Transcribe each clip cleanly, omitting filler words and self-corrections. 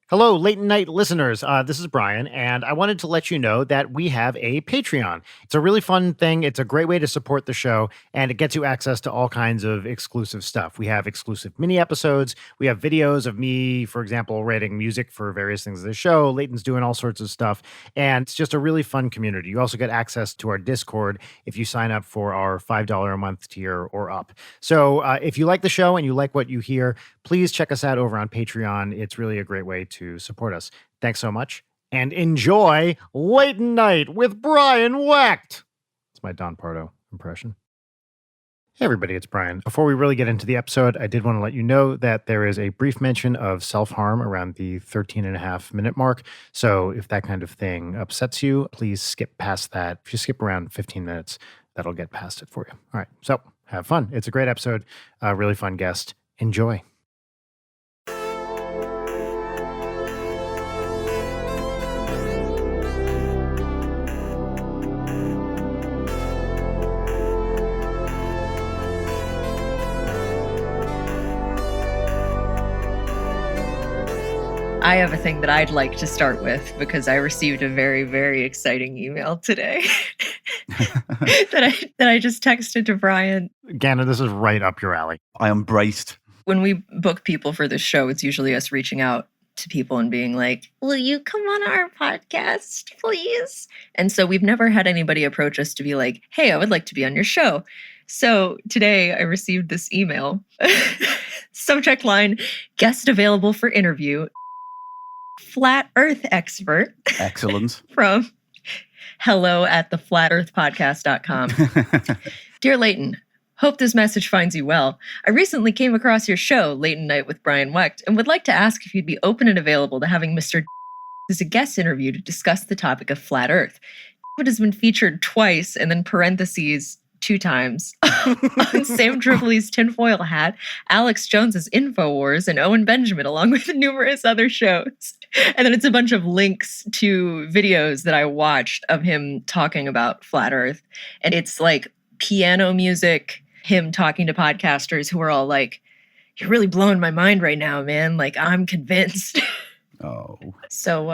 Hello, late night listeners. This is Brian, and I wanted to let you know that we have a Patreon. It's a really fun thing. It's a great way to support the show, and it gets you access to all kinds of exclusive stuff. We have exclusive mini episodes. We have videos of me, for example, writing music for various things of the show. Leighton's doing all sorts of stuff, and it's just a really fun community. You also get access to our Discord if you sign up for our $5 a month tier or up. So if you like the show and you like what you hear, please check us out over on Patreon. It's really a great way to support us. Thanks so much, and enjoy Late Night with Brian Wecht. It's my Don Pardo impression. Hey everybody, it's Brian. Before we really get into the episode, I did want to let you know that there is a brief mention of self-harm around the 13.5-minute mark. So if that kind of thing upsets you, please skip past that. If you skip around 15 minutes, that'll get past it for you. All right, so have fun. It's a great episode, a really fun guest. Enjoy. I have a thing that I'd like to start with because I received a very, very exciting email today that I just texted to Brian. Gannon, this is right up your alley. I am braced. When we book people for this show, it's usually us reaching out to people and being like, will you come on our podcast, please? And so we've never had anybody approach us to be like, hey, I would like to be on your show. So today I received this email. Subject line, guest available for interview. Flat Earth expert. Excellent. From hello@theflatearthpodcast.com. Dear Leighton, hope this message finds you well. I recently came across your show, Late Night with Brian Wecht, and would like to ask if you'd be open and available to having Mr. as a guest interview to discuss the topic of flat Earth. It has been featured twice, and then parentheses, 2 times, on Sam Tripoli's Tinfoil Hat, Alex Jones's InfoWars, and Owen Benjamin, along with numerous other shows. And then it's a bunch of links to videos that I watched of him talking about flat Earth. And it's like piano music, him talking to podcasters who are all like, you're really blowing my mind right now, man. Like, I'm convinced. Oh. So,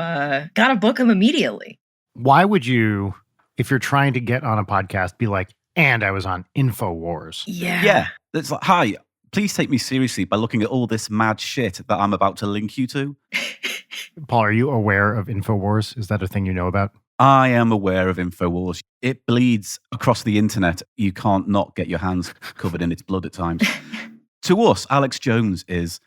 gotta book him immediately. Why would you, if you're trying to get on a podcast, be like, and I was on InfoWars? Yeah. It's like, hi, please take me seriously by looking at all this mad shit that I'm about to link you to. Paul, are you aware of InfoWars? Is that a thing you know about? I am aware of InfoWars. It bleeds across the internet. You can't not get your hands covered in its blood at times. To us, Alex Jones is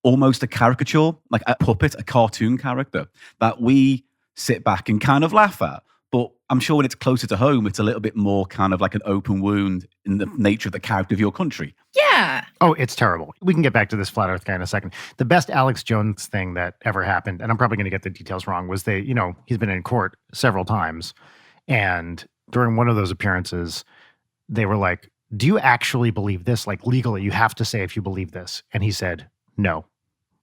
almost a caricature, like a puppet, a cartoon character that we sit back and kind of laugh at. But I'm sure when it's closer to home, it's a little bit more kind of like an open wound in the nature of the character of your country. Yeah. Oh, it's terrible. We can get back to this flat Earth guy in a second. The best Alex Jones thing that ever happened, and I'm probably going to get the details wrong, was he's been in court several times. And during one of those appearances, they were like, do you actually believe this? Like legally, you have to say if you believe this. And he said, no,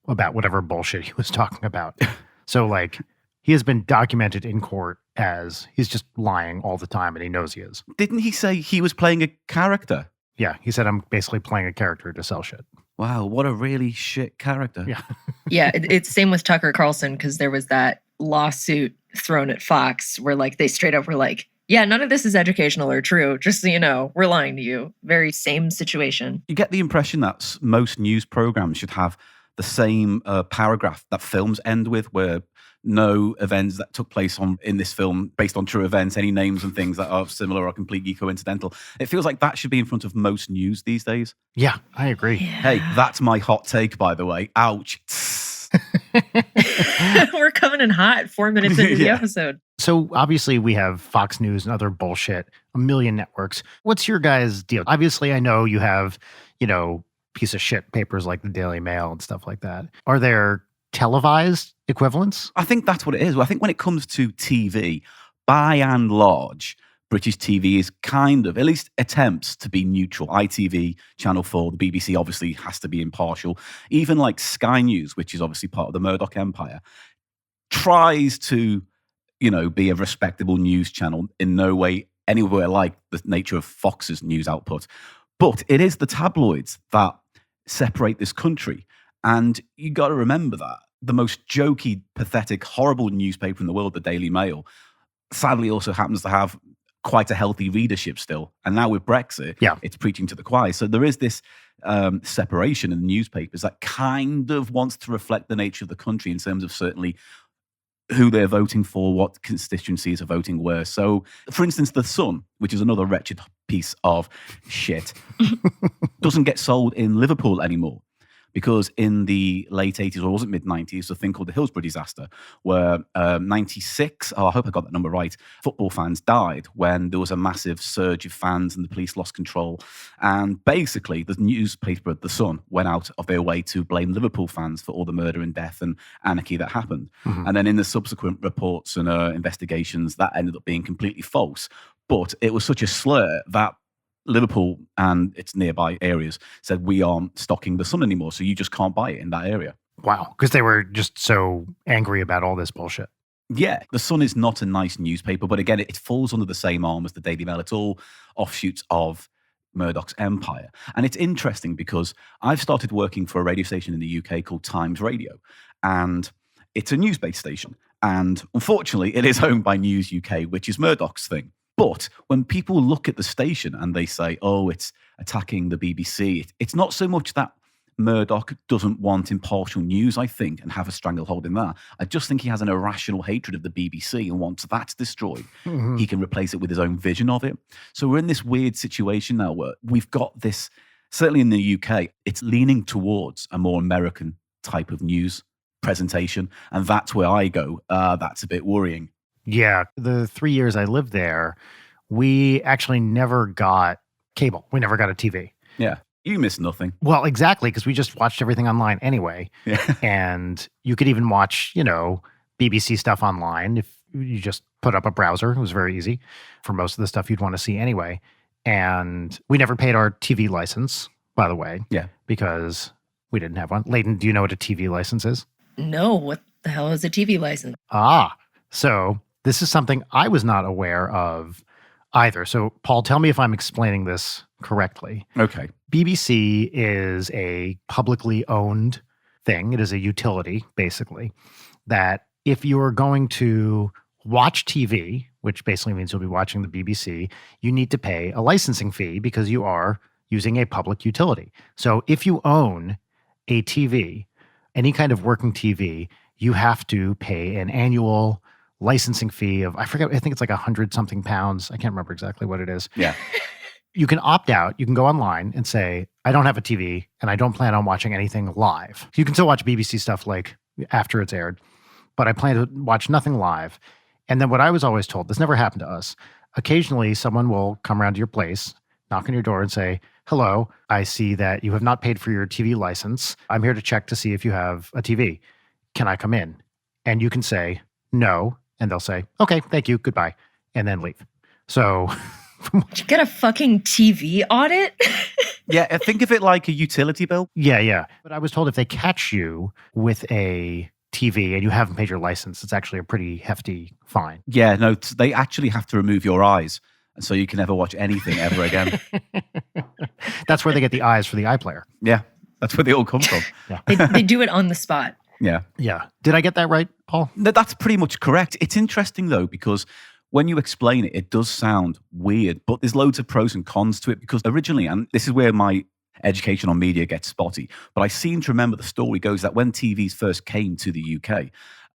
about whatever bullshit he was talking about. So like, he has been documented in court as he's just lying all the time, and he knows he is. Didn't he say he was playing a character? Yeah, he said, I'm basically playing a character to sell shit. Wow, what a really shit character. Yeah. Yeah, it's same with Tucker Carlson, because there was that lawsuit thrown at Fox where like they straight up were like, yeah, none of this is educational or true. Just so you know, we're lying to you. Very same situation. You get the impression that most news programs should have the same paragraph that films end with, where no events that took place in this film based on true events, any names and things that are similar or completely coincidental. It feels like that should be in front of most news these days. Yeah, I agree. Yeah. Hey, that's my hot take, by the way. Ouch. We're coming in hot 4 minutes into the episode. So obviously we have Fox News and other bullshit, a million networks. What's your guys' deal? Obviously I know you have, piece of shit papers like the Daily Mail and stuff like that. Are there televised equivalents? I think that's what it is. Well, I think when it comes to TV, by and large, British TV is kind of, at least attempts to be neutral. ITV, Channel 4, the BBC obviously has to be impartial. Even like Sky News, which is obviously part of the Murdoch empire, tries to, be a respectable news channel, in no way anywhere like the nature of Fox's news output. But it is the tabloids that separate this country. And you got to remember that the most jokey, pathetic, horrible newspaper in the world, the Daily Mail, sadly also happens to have quite a healthy readership still. And now with Brexit, it's preaching to the choir. So there is this separation in the newspapers that kind of wants to reflect the nature of the country in terms of certainly who they're voting for, what constituencies are voting where. So, for instance, The Sun, which is another wretched piece of shit, doesn't get sold in Liverpool anymore. Because in the late 80s, or was it mid-90s, a thing called the Hillsborough disaster, where 96, I hope I got that number right, football fans died when there was a massive surge of fans and the police lost control. And basically, the newspaper, The Sun, went out of their way to blame Liverpool fans for all the murder and death and anarchy that happened. Mm-hmm. And then in the subsequent reports and investigations, that ended up being completely false. But it was such a slur that Liverpool and its nearby areas said, we aren't stocking The Sun anymore, so you just can't buy it in that area. Wow, because they were just so angry about all this bullshit. Yeah, The Sun is not a nice newspaper, but again, it falls under the same arm as the Daily Mail. It's all offshoots of Murdoch's empire. And it's interesting because I've started working for a radio station in the UK called Times Radio, and it's a news-based station. And unfortunately, it is owned by News UK, which is Murdoch's thing. But when people look at the station and they say, oh, it's attacking the BBC, it's not so much that Murdoch doesn't want impartial news, I think, and have a stranglehold in that. I just think he has an irrational hatred of the BBC, and once that's destroyed, he can replace it with his own vision of it. So we're in this weird situation now where we've got this, certainly in the UK, it's leaning towards a more American type of news presentation. And that's where I go, that's a bit worrying. Yeah, the 3 years I lived there, we actually never got cable. We never got a TV. Yeah, you missed nothing. Well, exactly, because we just watched everything online anyway. Yeah. And you could even watch, BBC stuff online if you just put up a browser. It was very easy for most of the stuff you'd want to see anyway. And we never paid our TV license, by the way. Yeah. Because we didn't have one. Leighton, do you know what a TV license is? No, what the hell is a TV license? So this is something I was not aware of either. So, Paul, tell me if I'm explaining this correctly. Okay. BBC is a publicly owned thing. It is a utility, basically, that if you are going to watch TV, which basically means you'll be watching the BBC, you need to pay a licensing fee because you are using a public utility. So if you own a TV, any kind of working TV, you have to pay an annual licensing fee of, I forget, I think it's like 100 something pounds. I can't remember exactly what it is. Yeah. You can opt out. You can go online and say, I don't have a TV and I don't plan on watching anything live. You can still watch BBC stuff like after it's aired, but I plan to watch nothing live. And then what I was always told, this never happened to us, occasionally someone will come around to your place, knock on your door and say, hello, I see that you have not paid for your TV license. I'm here to check to see if you have a TV. Can I come in? And you can say no. And they'll say, okay, thank you, goodbye, and then leave. So did you get a fucking TV audit? Yeah, think of it like a utility bill. Yeah. But I was told if they catch you with a TV and you haven't paid your license, it's actually a pretty hefty fine. Yeah, no, they actually have to remove your eyes, and so you can never watch anything ever again. That's where they get the eyes for the iPlayer. Yeah, that's where they all come from. Yeah. They do it on the spot. Yeah. Did I get that right, Paul? No, that's pretty much correct. It's interesting, though, because when you explain it, it does sound weird, but there's loads of pros and cons to it because originally, and this is where my education on media gets spotty, but I seem to remember the story goes that when TVs first came to the UK,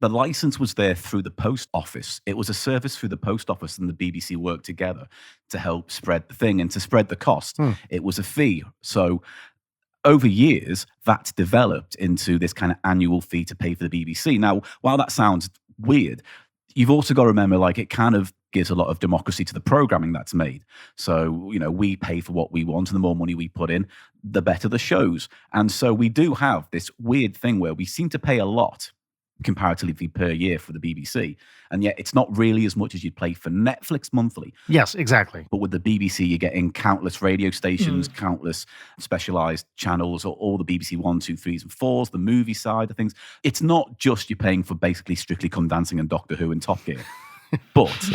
the license was there through the post office. It was a service through the post office and the BBC worked together to help spread the thing and to spread the cost. It was a fee. So over years, that's developed into this kind of annual fee to pay for the BBC. Now, while that sounds weird, you've also got to remember, like, it kind of gives a lot of democracy to the programming that's made. So, we pay for what we want, and the more money we put in, the better the shows. And so we do have this weird thing where we seem to pay a lot comparatively per year for the BBC. And yet it's not really as much as you'd pay for Netflix monthly. Yes, exactly. But with the BBC, you're getting countless radio stations, countless specialized channels, or all the BBC 1, 2, 3s, and 4s, the movie side of things. It's not just you're paying for basically Strictly Come Dancing and Doctor Who and Top Gear. But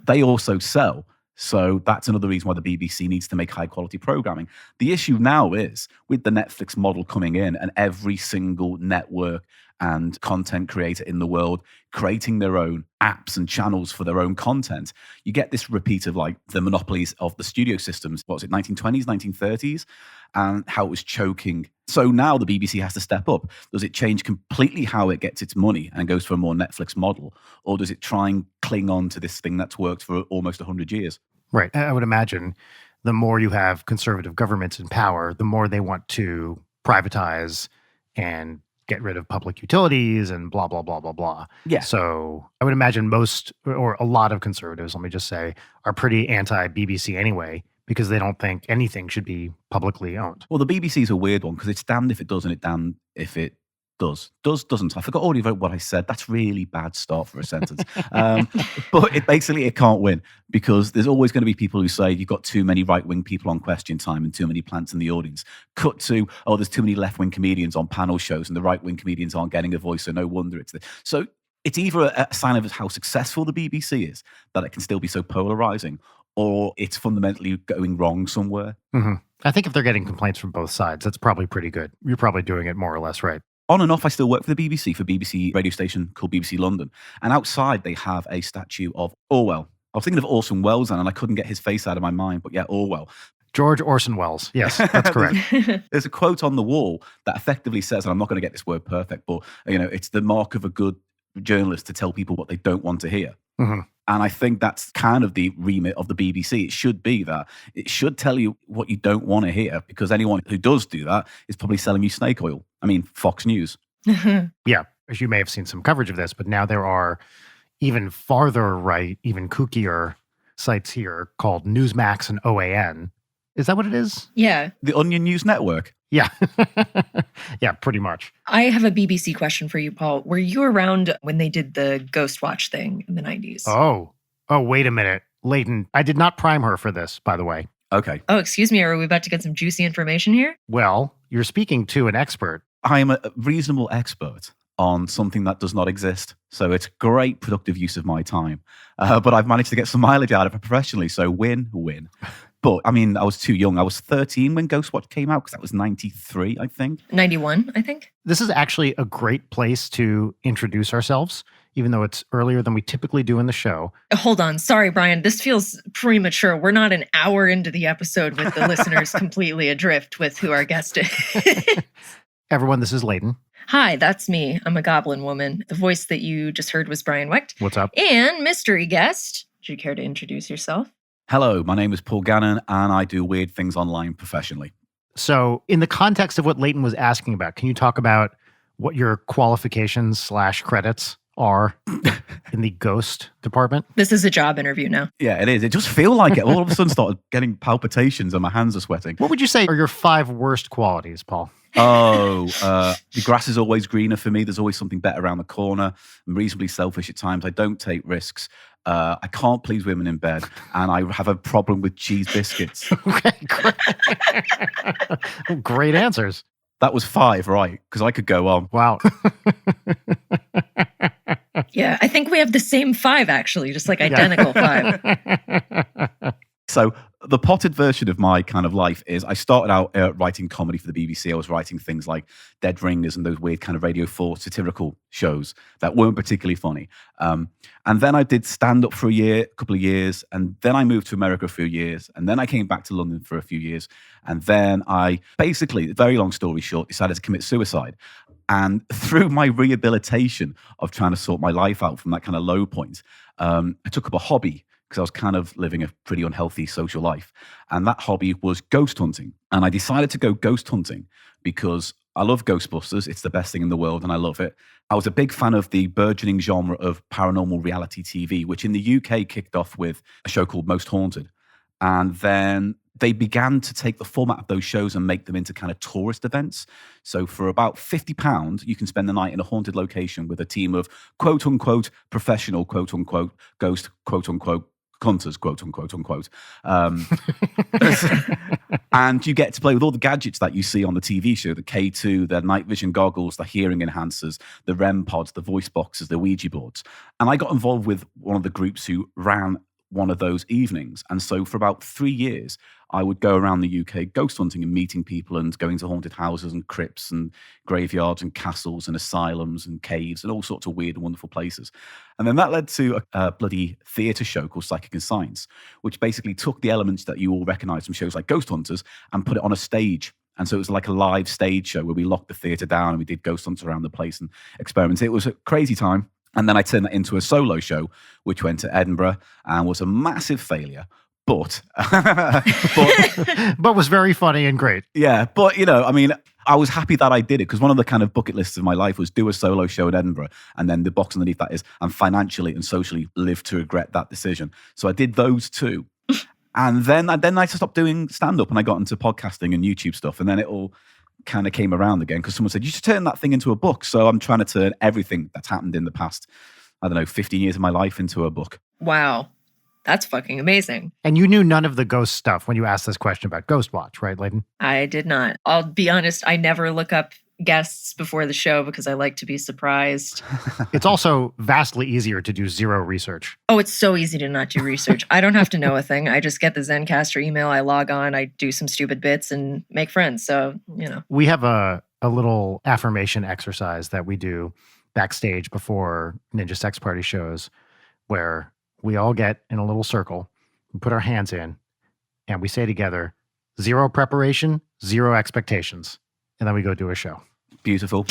they also sell So that's another reason why the BBC needs to make high quality programming. The issue now is with the Netflix model coming in and every single network and content creator in the world creating their own apps and channels for their own content, you get this repeat of like the monopolies of the studio systems. What was it, 1920s, 1930s? And how it was choking. So now the BBC has to step up. Does it change completely how it gets its money and goes for a more Netflix model? Or does it try and cling on to this thing that's worked for almost 100 years? Right. I would imagine the more you have conservative governments in power, the more they want to privatize and get rid of public utilities and blah, blah, blah, blah, blah. Yeah. So I would imagine most or a lot of conservatives, let me just say, are pretty anti-BBC anyway, because they don't think anything should be publicly owned. Well, the BBC is a weird one because it's damned if it does and it's damned if it does. Doesn't. I forgot already about what I said. That's really bad start for a sentence. But it can't win because there's always going to be people who say you've got too many right-wing people on Question Time and too many plants in the audience. Cut to, oh, there's too many left-wing comedians on panel shows and the right-wing comedians aren't getting a voice, so no wonder it's there. So it's either a sign of how successful the BBC is, that it can still be so polarizing, or it's fundamentally going wrong somewhere. Mm-hmm. I think if they're getting complaints from both sides, that's probably pretty good. You're probably doing it more or less right. On and off, I still work for the BBC, for BBC radio station called BBC London. And outside, they have a statue of Orwell. I was thinking of Orson Welles then, and I couldn't get his face out of my mind. But yeah, Orwell. George Orson Welles. Yes, that's correct. There's a quote on the wall that effectively says, and I'm not going to get this word perfect, but it's the mark of a good journalist to tell people what they don't want to hear. Mm-hmm. And I think that's kind of the remit of the BBC. It should be that. It should tell you what you don't want to hear, because anyone who does do that is probably selling you snake oil. I mean, Fox News. Yeah, as you may have seen some coverage of this, but now there are even farther right, even kookier sites here called Newsmax and OAN. Is that what it is? Yeah. The Onion News Network. Yeah. Yeah, pretty much. I have a BBC question for you, Paul. Were you around when they did the Ghost Watch thing in the 90s? Oh, wait a minute. Leighton, I did not prime her for this, by the way. Okay. Oh, excuse me. Are we about to get some juicy information here? Well, you're speaking to an expert. I am a reasonable expert on something that does not exist. So it's great productive use of my time. But I've managed to get some mileage out of it professionally. So win-win. But I mean, I was too young. I was 13 when Ghostwatch came out because that was 93, I think. 91, I think. This is actually a great place to introduce ourselves, even though it's earlier than we typically do in the show. Hold on. Sorry, Brian. This feels premature. We're not an hour into the episode with the listeners completely adrift with who our guest is. Everyone, this is Leighton. Hi, that's me. I'm a goblin woman. The voice that you just heard was Brian Wecht. What's up? And mystery guest. Do you care to introduce yourself? Hello, my name is Paul Gannon, and I do weird things online professionally. So in the context of what Leighton was asking about, can you talk about what your qualifications / credits are in the ghost department? This is a job interview now. Yeah, it is. It just feels like it. All of a sudden started getting palpitations and my hands are sweating. What would you say are your 5 worst qualities, Paul? The grass is always greener for me. There's always something better around the corner. I'm reasonably selfish at times. I don't take risks. I can't please women in bed, and I have a problem with cheese biscuits. Okay, great. Great answers. That was 5, right? Because I could go on. Wow. Yeah, I think we have the same 5, actually, just like identical 5. So the potted version of my kind of life is I started out writing comedy for the BBC. I was writing things like Dead Ringers and those weird kind of Radio 4 satirical shows that weren't particularly funny. And then I did stand-up for a couple of years. And then I moved to America for a few years. And then I came back to London for a few years. And then I basically, very long story short, decided to commit suicide. And through my rehabilitation of trying to sort my life out from that kind of low point, I took up a hobby because I was kind of living a pretty unhealthy social life. And that hobby was ghost hunting. And I decided to go ghost hunting because I love Ghostbusters. It's the best thing in the world and I love it. I was a big fan of the burgeoning genre of paranormal reality TV, which in the UK kicked off with a show called Most Haunted. And then they began to take the format of those shows and make them into kind of tourist events. So for about £50, you can spend the night in a haunted location with a team of quote unquote professional quote unquote ghost quote unquote hunters, quote unquote unquote. And you get to play with all the gadgets that you see on the TV show, the K2, the night vision goggles, the hearing enhancers, the REM pods, the voice boxes, the Ouija boards. And I got involved with one of the groups who ran one of those evenings. And so for about 3 years, I would go around the UK ghost hunting and meeting people and going to haunted houses and crypts and graveyards and castles and asylums and caves and all sorts of weird and wonderful places. And then that led to a bloody theatre show called Psychic and Science, which basically took the elements that you all recognise from shows like Ghost Hunters and put it on a stage. And so it was like a live stage show where we locked the theatre down and we did ghost hunts around the place and experiments. It was a crazy time. And then I turned that into a solo show, which went to Edinburgh and was a massive failure. But but was very funny and great. Yeah, but I mean, I was happy that I did it because one of the kind of bucket lists of my life was do a solo show in Edinburgh, and then the box underneath that is and financially and socially live to regret that decision. So I did those two, and then I stopped doing stand up and I got into podcasting and YouTube stuff, and then it all kind of came around again because someone said you should turn that thing into a book. So I'm trying to turn everything that's happened in the past, 15 years of my life into a book. Wow. That's fucking amazing. And you knew none of the ghost stuff when you asked this question about Ghost Watch, right, Leighton? I did not. I'll be honest, I never look up guests before the show because I like to be surprised. It's also vastly easier to do zero research. Oh, it's so easy to not do research. I don't have to know a thing. I just get the Zencaster email, I log on, I do some stupid bits and make friends. So, We have a little affirmation exercise that we do backstage before Ninja Sex Party shows where we all get in a little circle, we put our hands in, and we say together, 0 preparation, 0 expectations. And then we go do a show. Beautiful.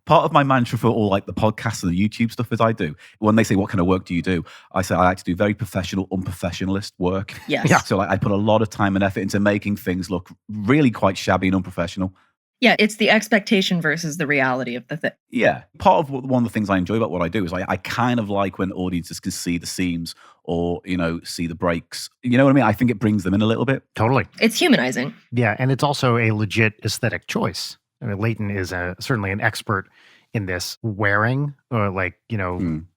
Part of my mantra for all like the podcasts and the YouTube stuff is I do. When they say, what kind of work do you do? I say, I like to do very professional, unprofessionalist work. Yes. Yeah. So I put a lot of time and effort into making things look really quite shabby and unprofessional. Yeah, it's the expectation versus the reality of the thing. Yeah. Part of one of the things I enjoy about what I do is I kind of like when audiences can see the seams or, see the breaks. You know what I mean? I think it brings them in a little bit. Totally. It's humanizing. Yeah, and it's also a legit aesthetic choice. I mean, Leighton is certainly an expert in this wearing or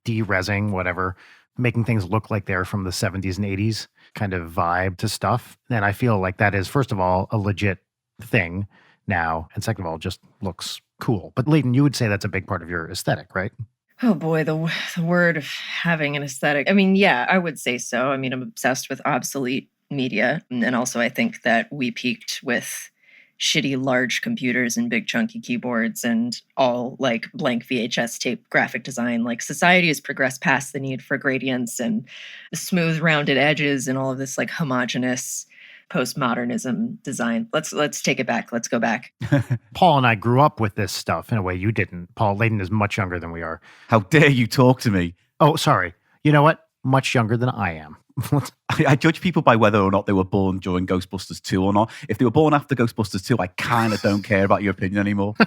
de-resing, whatever, making things look like they're from the 70s and 80s kind of vibe to stuff. And I feel like that is, first of all, a legit thing now, and second of all, just looks cool. But Leighton, you would say that's a big part of your aesthetic, right? Oh boy, the word of having an aesthetic. I mean, yeah, I would say so. I mean, I'm obsessed with obsolete media. And also I think that we peaked with shitty large computers and big chunky keyboards and all like blank VHS tape graphic design. Like society has progressed past the need for gradients and smooth rounded edges and all of this like homogeneous postmodernism design. Let's take it back. Let's go back. Paul and I grew up with this stuff in a way you didn't. Paul, Leighton is much younger than we are. How dare you talk to me? Oh, sorry. You know what? Much younger than I am. I judge people by whether or not they were born during Ghostbusters 2 or not. If they were born after Ghostbusters 2, I kind of don't care about your opinion anymore. When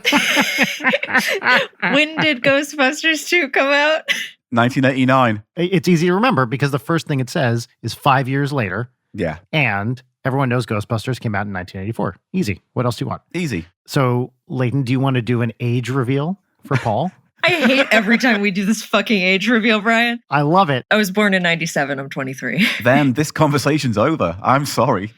did Ghostbusters 2 come out? 1989. It's easy to remember because the first thing it says is 5 years later. Yeah. And everyone knows Ghostbusters came out in 1984. Easy. What else do you want? Easy. So, Leighton, do you want to do an age reveal for Paul? I hate every time we do this fucking age reveal, Brian. I love it. I was born in 97. I'm 23. Then this conversation's over. I'm sorry.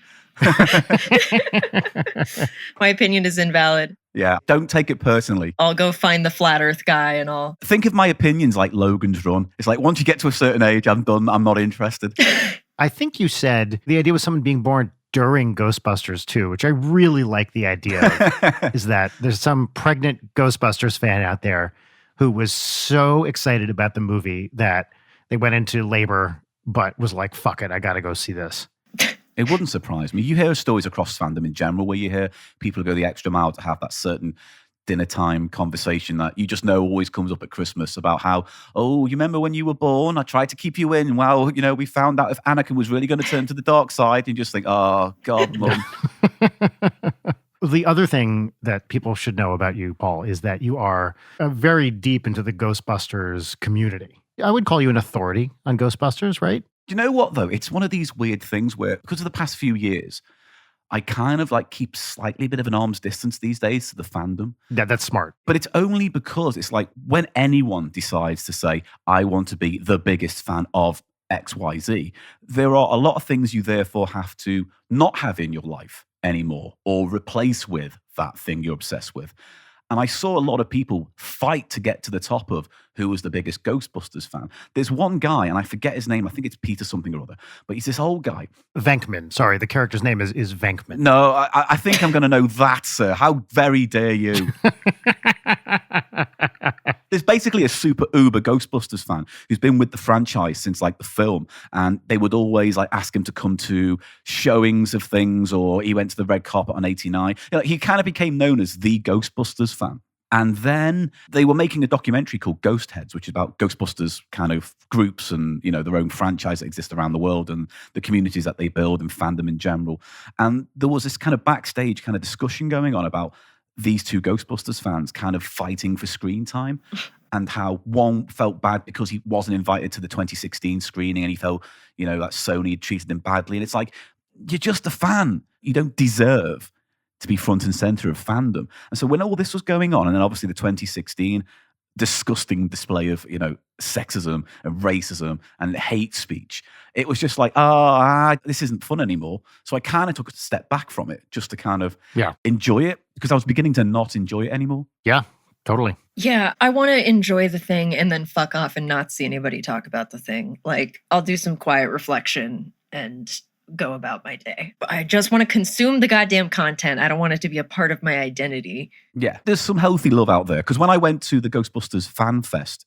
My opinion is invalid. Yeah. Don't take it personally. I'll go find the flat earth guy and all. Think of my opinions like Logan's Run. It's like once you get to a certain age, I'm done. I'm not interested. I think you said the idea was someone being born during Ghostbusters 2, which I really like the idea of, is that there's some pregnant Ghostbusters fan out there who was so excited about the movie that they went into labor, but was like, fuck it, I got to go see this. It wouldn't surprise me. You hear stories across fandom in general where you hear people go the extra mile to have that certain dinner time conversation that you just know always comes up at Christmas about how, oh, you remember when you were born? I tried to keep you in. Well, we found out if Anakin was really going to turn to the dark side. And you just think, oh, God, Mum. The other thing that people should know about you, Paul, is that you are very deep into the Ghostbusters community. I would call you an authority on Ghostbusters, right? Do you know what, though? It's one of these weird things where, because of the past few years, I kind of like keep slightly bit of an arm's distance these days to the fandom. Yeah, that's smart. But it's only because it's like when anyone decides to say, I want to be the biggest fan of XYZ, there are a lot of things you therefore have to not have in your life anymore or replace with that thing you're obsessed with. And I saw a lot of people fight to get to the top of who was the biggest Ghostbusters fan. There's one guy, and I forget his name. I think it's Peter something or other. But he's this old guy. Venkman. Sorry, the character's name is Venkman. No, I think I'm going to know that, sir. How very dare you? There's basically a super uber Ghostbusters fan who's been with the franchise since like the film, and they would always like ask him to come to showings of things, or he went to the red carpet on 89. You know, he kind of became known as the Ghostbusters fan. And then they were making a documentary called Ghost Heads, which is about Ghostbusters kind of groups and, you know, their own franchise that exists around the world and the communities that they build and fandom in general. And there was this kind of backstage kind of discussion going on about these two Ghostbusters fans kind of fighting for screen time, and how one felt bad because he wasn't invited to the 2016 screening, and he felt, you know, that Sony had treated him badly. And it's like, you're just a fan. You don't deserve to be front and center of fandom. And so when all this was going on, and then obviously the 2016 disgusting display of, you know, sexism and racism and hate speech, it was just like, this isn't fun anymore. So I kind of took a step back from it just to kind of enjoy it, because I was beginning to not enjoy it anymore. Yeah, totally. Yeah, I want to enjoy the thing and then fuck off and not see anybody talk about the thing. Like, I'll do some quiet reflection and go about my day. But I just want to consume the goddamn content. I don't want it to be a part of my identity. Yeah, there's some healthy love out there. Because when I went to the Ghostbusters Fan Fest,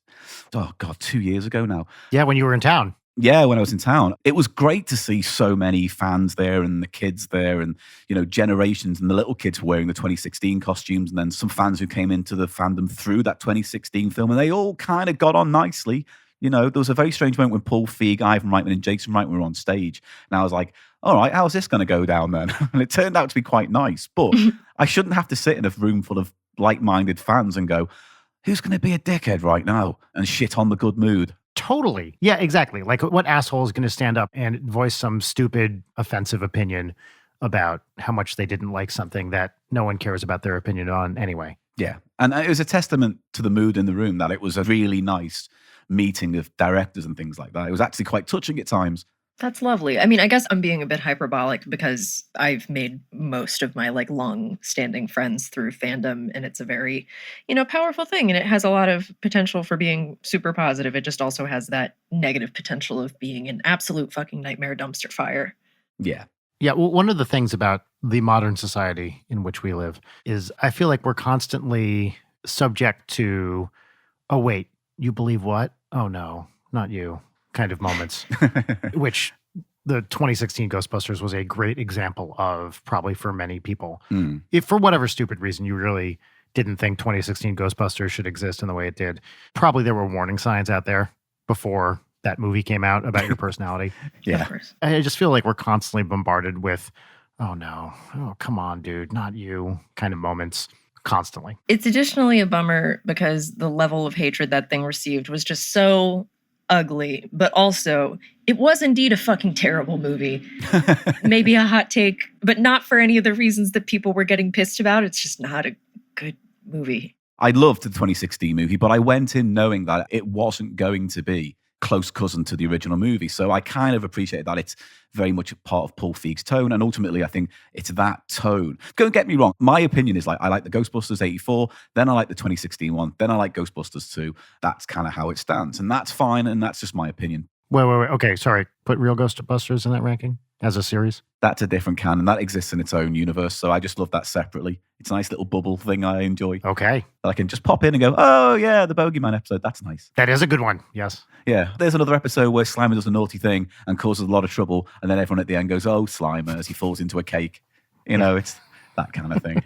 2 years ago now. Yeah, when you were in town. Yeah, when I was in town, it was great to see so many fans there and the kids there and, you know, generations, and the little kids wearing the 2016 costumes, and then some fans who came into the fandom through that 2016 film, and they all kind of got on nicely. You know, there was a very strange moment when Paul Feig, Ivan Reitman, and Jason Reitman were on stage, and I was like, all right, how's this going to go down then? And it turned out to be quite nice, but I shouldn't have to sit in a room full of like-minded fans and go, who's going to be a dickhead right now and shit on the good mood? Totally. Yeah, exactly. Like, what asshole is going to stand up and voice some stupid, offensive opinion about how much they didn't like something that no one cares about their opinion on anyway? Yeah. And it was a testament to the mood in the room that it was a really nice meeting of directors and things like that. It was actually quite touching at times. That's lovely. I mean, I guess I'm being a bit hyperbolic because I've made most of my like long-standing friends through fandom, and it's a very, you know, powerful thing, and it has a lot of potential for being super positive. It just also has that negative potential of being an absolute fucking nightmare dumpster fire. Yeah. Yeah, well, one of the things about the modern society in which we live is I feel like we're constantly subject to, oh, wait, you believe what? Oh, no, not you. Kind of moments, which the 2016 Ghostbusters was a great example of, probably for many people. If for whatever stupid reason you really didn't think 2016 Ghostbusters should exist in the way it did, probably there were warning signs out there before that movie came out about your personality. Yeah. Of course. I just feel like we're constantly bombarded with, oh no, oh come on, dude, not you, kind of moments constantly. It's additionally a bummer because the level of hatred that thing received was just so ugly, but also it was indeed a fucking terrible movie. Maybe a hot take, but not for any of the reasons that people were getting pissed about. It's just not a good movie. I loved the 2016 movie, but I went in knowing that it wasn't going to be close cousin to the original movie. So I kind of appreciate that it's very much a part of Paul Feig's tone. And ultimately, I think it's that tone. Don't get me wrong. My opinion is like, I like the Ghostbusters 84, then I like the 2016 one, then I like Ghostbusters 2. That's kind of how it stands. And that's fine. And that's just my opinion. Wait. Okay, sorry. Put Real Ghostbusters in that ranking as a series? That's a different canon. That exists in its own universe. So I just love that separately. It's a nice little bubble thing I enjoy. Okay. I can just pop in and go, oh, yeah, the Bogeyman episode. That's nice. That is a good one. Yes. Yeah. There's another episode where Slimer does a naughty thing and causes a lot of trouble. And then everyone at the end goes, oh, Slimer, as he falls into a cake. You know, it's that kind of thing.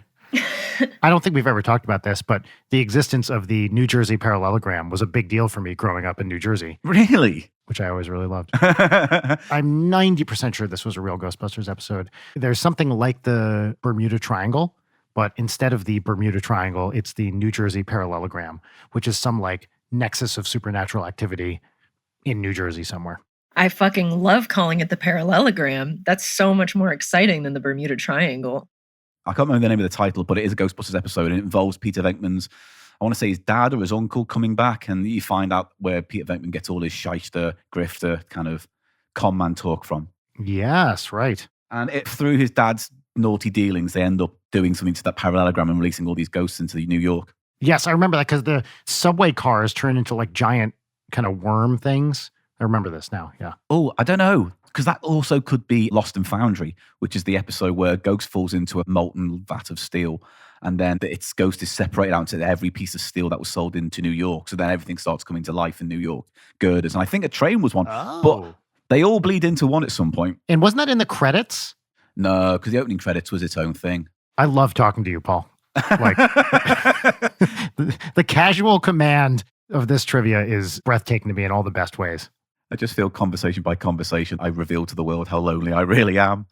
I don't think we've ever talked about this, but the existence of the New Jersey parallelogram was a big deal for me growing up in New Jersey. Really? Which I always really loved. I'm 90% sure this was a Real Ghostbusters episode. There's something like the Bermuda Triangle, but instead of the Bermuda Triangle, it's the New Jersey parallelogram, which is some like nexus of supernatural activity in New Jersey somewhere. I fucking love calling it the parallelogram. That's so much more exciting than the Bermuda Triangle. I can't remember the name of the title, but it is a Ghostbusters episode, and it involves Peter Venkman's, I want to say his dad or his uncle coming back, and you find out where Peter Venkman gets all his shyster, grifter kind of con man talk from. Yes, right. And through his dad's naughty dealings, they end up doing something to that parallelogram and releasing all these ghosts into New York. Yes, I remember that because the subway cars turn into like giant kind of worm things. I remember this now. Yeah. Oh, I don't know. Because that also could be Lost and Foundry, which is the episode where Ghost falls into a molten vat of steel. And then its ghost is separated out into every piece of steel that was sold into New York. So then everything starts coming to life in New York. Girders. And I think a train was one. Oh. But they all bleed into one at some point. And wasn't that in the credits? No, because the opening credits was its own thing. I love talking to you, Paul. Like the casual command of this trivia is breathtaking to me in all the best ways. I just feel conversation by conversation, I reveal to the world how lonely I really am.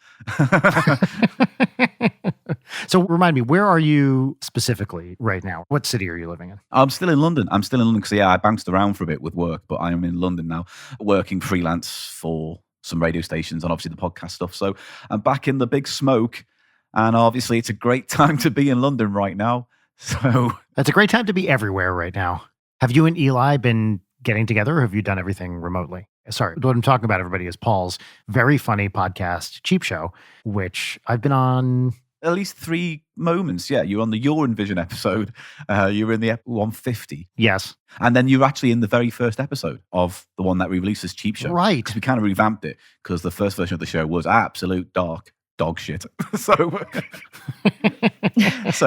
So remind me, where are you specifically right now? What city are you living in? I'm still in London. Because, I bounced around for a bit with work, but I am in London now, working freelance for some radio stations and obviously the podcast stuff. So I'm back in the big smoke. And obviously it's a great time to be in London right now. So that's a great time to be everywhere right now. Have you and Eli been getting together, or have you done everything remotely? Sorry, what I'm talking about, everybody, is Paul's very funny podcast, Cheap Show, which I've been on at least 3 moments. Yeah, you're on the Your Envision episode. You're in the 150. Yes. And then you're actually in the very first episode of the one that we released as Cheap Show. Right. Because we kind of revamped it, because the first version of the show was absolute dark dog shit. So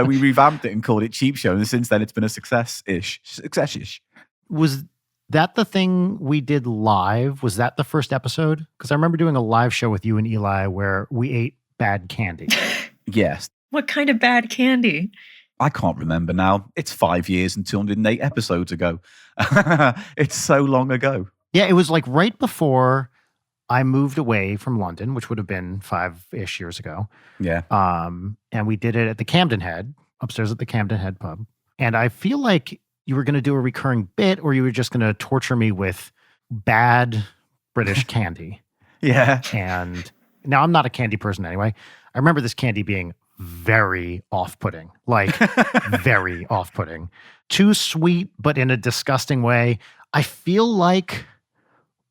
we revamped it and called it Cheap Show. And since then, it's been a success-ish. Was that the thing we did live? Was that the first episode? Because I remember doing a live show with you and Eli where we ate bad candy. Yes. What kind of bad candy? I can't remember now. It's 5 years and 208 episodes ago. It's so long ago. Yeah, it was like right before I moved away from London, which would have been 5-ish years ago. Yeah. And we did it at the Camden Head, upstairs at the Camden Head pub. And I feel like you were going to do a recurring bit, or you were just going to torture me with bad British candy. Yeah. And now I'm not a candy person anyway. I remember this candy being very off-putting, like very off-putting. Too sweet, but in a disgusting way. I feel like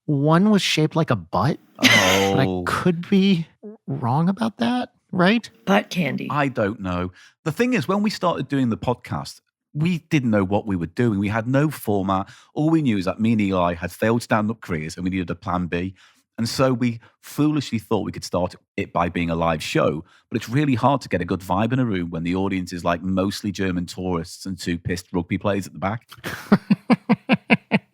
one was shaped like a butt. Oh. But I could be wrong about that, right? Butt candy. I don't know. The thing is, when we started doing the podcast, we didn't know what we were doing. We had no format. All we knew is that me and Eli had failed stand-up careers and we needed a plan B. And so we foolishly thought we could start it by being a live show. But it's really hard to get a good vibe in a room when the audience is like mostly German tourists and 2 pissed rugby players at the back.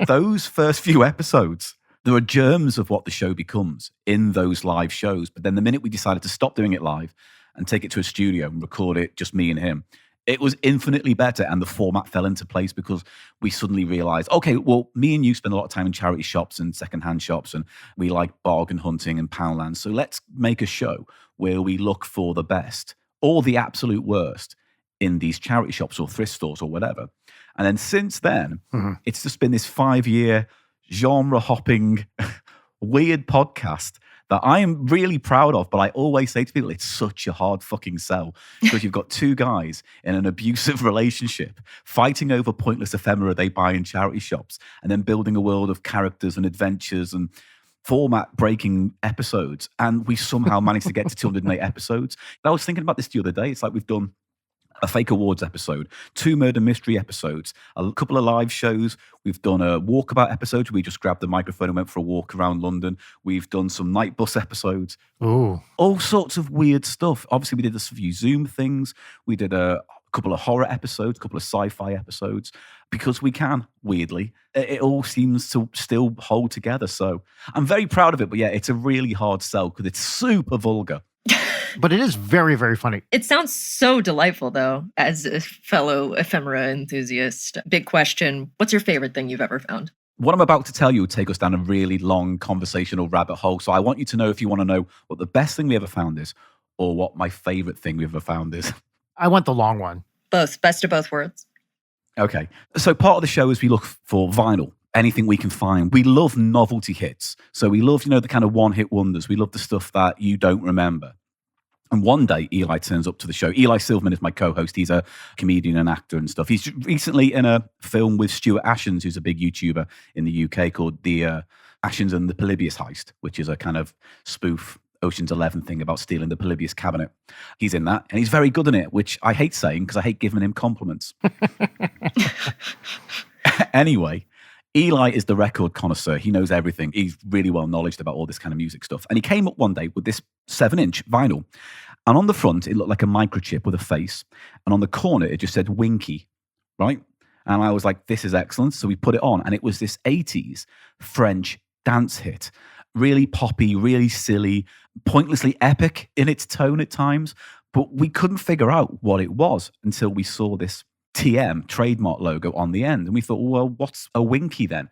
Those first few episodes, there are germs of what the show becomes in those live shows. But then the minute we decided to stop doing it live and take it to a studio and record it, just me and him, it was infinitely better, and the format fell into place because we suddenly realized, okay, well, me and you spend a lot of time in charity shops and secondhand shops, and we like bargain hunting and Poundland. So let's make a show where we look for the best or the absolute worst in these charity shops or thrift stores or whatever. And then since then, it's just been this 5-year genre hopping weird podcast that I am really proud of, but I always say to people, it's such a hard fucking sell because you've got 2 guys in an abusive relationship fighting over pointless ephemera they buy in charity shops and then building a world of characters and adventures and format-breaking episodes. And we somehow managed to get to 208 episodes. And I was thinking about this the other day. It's like we've done a fake awards episode, 2 murder mystery episodes, a couple of live shows. We've done a walkabout episode where we just grabbed the microphone and went for a walk around London. We've done some night bus episodes. Ooh. All sorts of weird stuff. Obviously, we did a few Zoom things. We did a couple of horror episodes, a couple of sci-fi episodes, because we can, weirdly. It all seems to still hold together. So I'm very proud of it. But yeah, it's a really hard sell because it's super vulgar. But it is very, very funny. It sounds so delightful, though, as a fellow ephemera enthusiast. Big question. What's your favorite thing you've ever found? What I'm about to tell you will take us down a really long conversational rabbit hole. So I want you to know if you want to know what the best thing we ever found is or what my favorite thing we've ever found is. I want the long one. Both. Best of both worlds. Okay. So part of the show is we look for vinyl. Anything we can find. We love novelty hits. So we love, the kind of one-hit wonders. We love the stuff that you don't remember. And one day, Eli turns up to the show. Eli Silverman is my co-host. He's a comedian and actor and stuff. He's recently in a film with Stuart Ashens, who's a big YouTuber in the UK, called The Ashens and the Polybius Heist, which is a kind of spoof Ocean's 11 thing about stealing the Polybius cabinet. He's in that, and he's very good in it, which I hate saying because I hate giving him compliments. Anyway, Eli is the record connoisseur. He knows everything. He's really well knowledgeable about all this kind of music stuff. And he came up one day with this 7-inch vinyl. And on the front, it looked like a microchip with a face. And on the corner, it just said Winky, right? And I was like, this is excellent. So we put it on. And it was this 80s French dance hit. Really poppy, really silly, pointlessly epic in its tone at times. But we couldn't figure out what it was until we saw this TM trademark logo on the end. And we thought, well, what's a Winky then?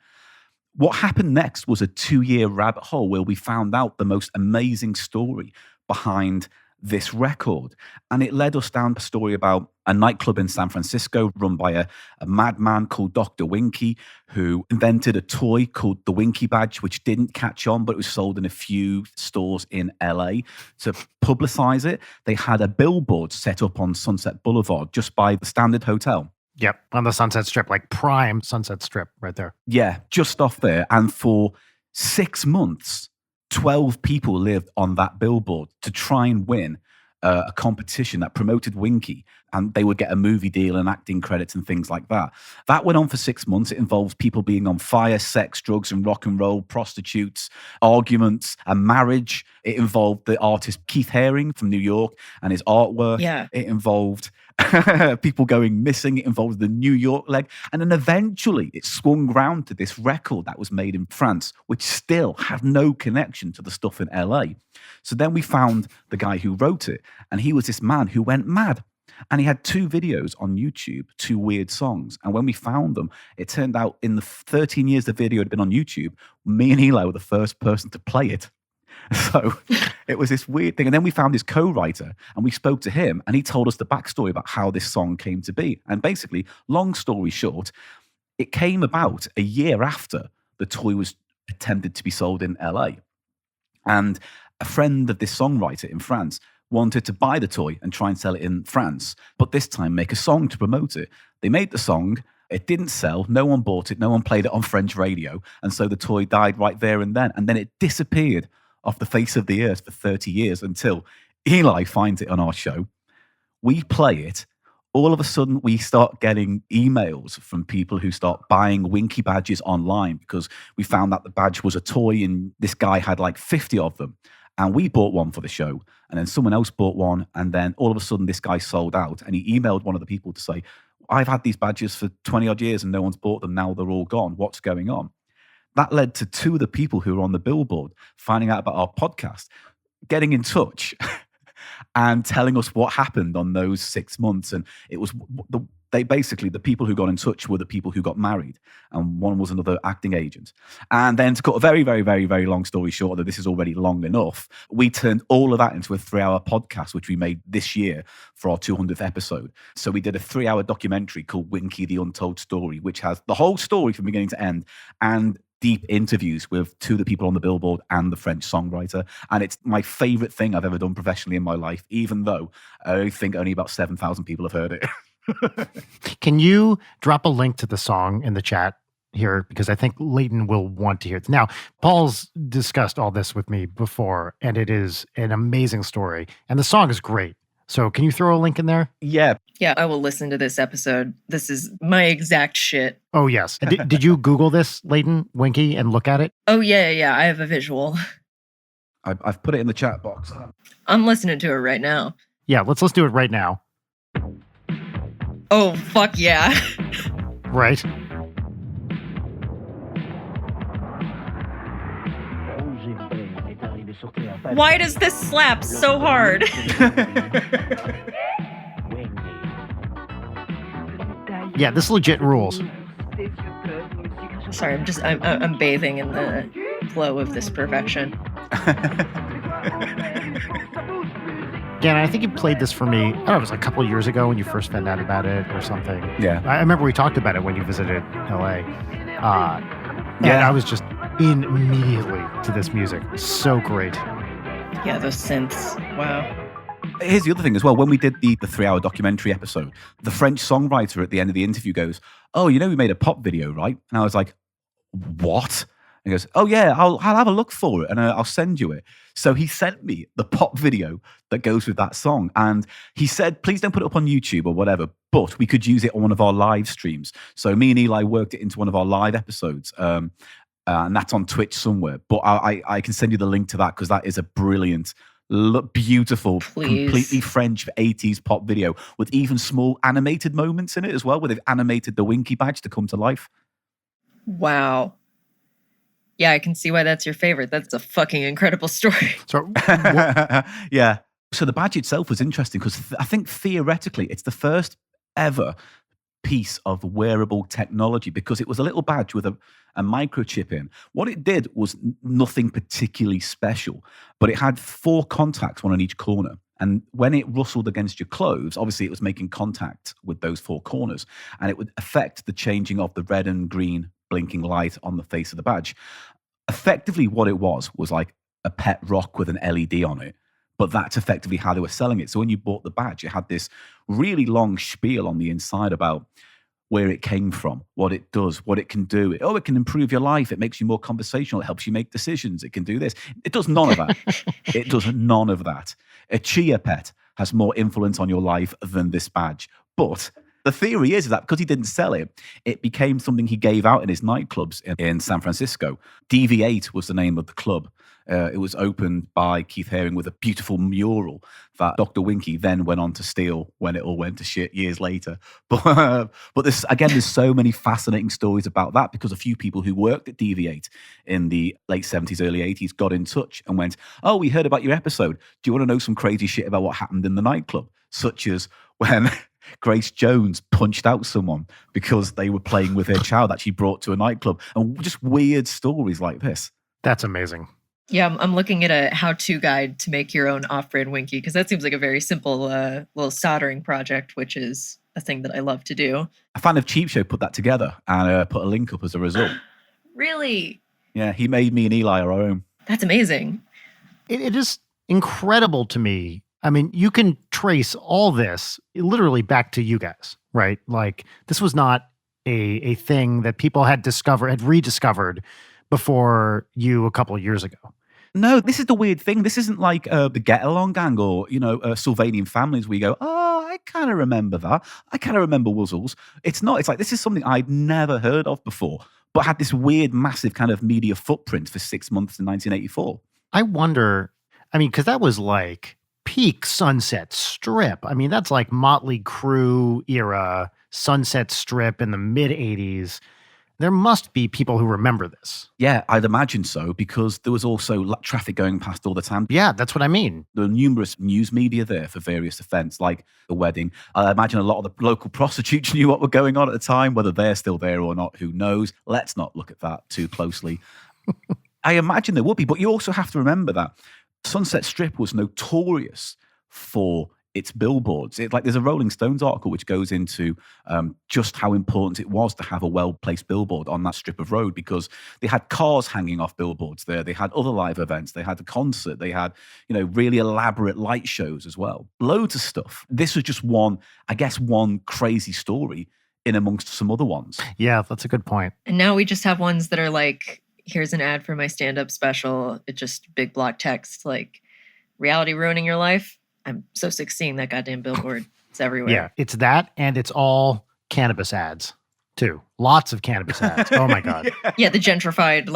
What happened next was a 2-year rabbit hole where we found out the most amazing story behind this record. And it led us down a story about a nightclub in San Francisco run by a madman called Dr. Winky, who invented a toy called the Winky badge, which didn't catch on, but it was sold in a few stores in LA. To publicize it, they had a billboard set up on Sunset Boulevard just by the Standard Hotel. Yep, on the Sunset Strip, like prime Sunset Strip right there. Yeah, just off there. And for 6 months, 12 people lived on that billboard to try and win a competition that promoted Winky, and they would get a movie deal and acting credits and things like that. That went on for 6 months. It involved people being on fire, sex, drugs, and rock and roll, prostitutes, arguments, and marriage. It involved the artist Keith Haring from New York and his artwork. Yeah. It involved people going missing. It involved the New York leg. And then eventually it swung round to this record that was made in France, which still had no connection to the stuff in LA. So then we found the guy who wrote it, and he was this man who went mad. And he had 2 videos on YouTube, 2 weird songs. And when we found them, it turned out in the 13 years the video had been on YouTube, me and Eli were the first person to play it. So it was this weird thing. And then we found his co-writer and we spoke to him, and he told us the backstory about how this song came to be. And basically, long story short, it came about a year after the toy was attempted to be sold in LA. And a friend of this songwriter in France wanted to buy the toy and try and sell it in France, but this time make a song to promote it. They made the song. It didn't sell. No one bought it. No one played it on French radio. And so the toy died right there and then. And then it disappeared off the face of the earth for 30 years until Eli finds it on our show. We play it. All of a sudden, we start getting emails from people who start buying Winky badges online because we found that the badge was a toy and this guy had like 50 of them. And we bought one for the show, and then someone else bought one, and then all of a sudden this guy sold out, and he emailed one of the people to say, I've had these badges for 20 odd years and no one's bought them. Now they're all gone. What's going on? That led to 2 of the people who were on the billboard finding out about our podcast, getting in touch and telling us what happened on those 6 months. And it was the people who got in touch were the people who got married, and one was another acting agent. And then to cut a very, very, very, very long story short, although this is already long enough, we turned all of that into a 3-hour podcast, which we made this year for our 200th episode. So we did a 3-hour documentary called Winky, the Untold Story, which has the whole story from beginning to end and deep interviews with 2 of the people on the billboard and the French songwriter. And it's my favorite thing I've ever done professionally in my life, even though I think only about 7,000 people have heard it. Can you drop a link to the song in the chat here? Because I think Leighton will want to hear it. Now, Paul's discussed all this with me before, and it is an amazing story. And the song is great. So can you throw a link in there? Yeah. Yeah, I will listen to this episode. This is my exact shit. Oh, yes. Did you Google this, Leighton, Winky, and look at it? Oh, yeah. I have a visual. I've put it in the chat box. I'm listening to it right now. Yeah, let's do it right now. Oh, fuck yeah. Right. Why does this slap so hard? Yeah, this legit rules. Sorry, I'm bathing in the flow of this perfection. Dan, I think you played this for me, I don't know, it was a couple of years ago when you first found out about it or something. Yeah. I remember we talked about it when you visited LA. And I was just in immediately to this music. So great. Yeah, those synths. Wow. Here's the other thing as well. When we did the 3-hour documentary episode, the French songwriter at the end of the interview goes, oh, we made a pop video, right? And I was like, what? And he goes, oh yeah, I'll have a look for it and I'll send you it. So he sent me the pop video that goes with that song. And he said, please don't put it up on YouTube or whatever, but we could use it on one of our live streams. So me and Eli worked it into one of our live episodes. And that's on Twitch somewhere. But I can send you the link to that because that is a brilliant, beautiful, completely French 80s pop video with even small animated moments in it as well, where they've animated the Winky badge to come to life. Wow. Yeah, I can see why that's your favorite. That's a fucking incredible story. So, yeah. So the badge itself was interesting because I think theoretically it's the first ever piece of wearable technology because it was a little badge with a microchip in. What it did was nothing particularly special, but it had 4 contacts, one on each corner. And when it rustled against your clothes, obviously it was making contact with those 4 corners, and it would affect the changing of the red and green blinking light on the face of the badge. Effectively, what it was like a pet rock with an LED on it. But that's effectively how they were selling it. So when you bought the badge, it had this really long spiel on the inside about where it came from, what it does, what it can do. Oh, it can improve your life. It makes you more conversational. It helps you make decisions. It can do this. It does none of that. It does none of that. A chia pet has more influence on your life than this badge. But the theory is that because he didn't sell it, it became something he gave out in his nightclubs in San Francisco. DV8 was the name of the club. It was opened by Keith Haring with a beautiful mural that Dr. Winky then went on to steal when it all went to shit years later. But there's so many fascinating stories about that because a few people who worked at DV8 in the late 70s, early 80s got in touch and went, oh, we heard about your episode. Do you want to know some crazy shit about what happened in the nightclub? Such as when Grace Jones punched out someone because they were playing with her child that she brought to a nightclub, and just weird stories like this. That's amazing. Yeah, I'm looking at a how-to guide to make your own off-brand Winky because that seems like a very simple little soldering project, which is a thing that I love to do. A fan of Cheap Show put that together and put a link up as a result. Really? Yeah, he made me and Eli our own. That's amazing. It is incredible to me. I mean, you can trace all this literally back to you guys, right? Like, this was not a thing that people had rediscovered before you a couple of years ago. No, this is the weird thing. This isn't like the Get Along Gang or, Sylvanian Families where you go, oh, I kind of remember that. I kind of remember Wuzzles. It's not. It's like, this is something I'd never heard of before, but had this weird, massive kind of media footprint for 6 months in 1984. I wonder, because that was like peak Sunset Strip. That's like Motley Crue era Sunset Strip in the mid-'80s. There must be people who remember this. Yeah, I'd imagine so, because there was also traffic going past all the time. Yeah, that's what I mean. There were numerous news media there for various events, like the wedding. I imagine a lot of the local prostitutes knew what were going on at the time, whether they're still there or not, who knows? Let's not look at that too closely. I imagine there would be, but you also have to remember that Sunset Strip was notorious for its billboards. There's a Rolling Stones article which goes into just how important it was to have a well-placed billboard on that strip of road, because they had cars hanging off billboards there. They had other live events. They had a concert. They had, really elaborate light shows as well. Loads of stuff. This was just one crazy story in amongst some other ones. Yeah, that's a good point. And now we just have ones that are like, here's an ad for my stand-up special. It's just big block text, like, reality ruining your life. I'm so sick seeing that goddamn billboard. It's everywhere. Yeah, it's that, and it's all cannabis ads, too. Lots of cannabis ads. Oh, my God. Yeah, the gentrified,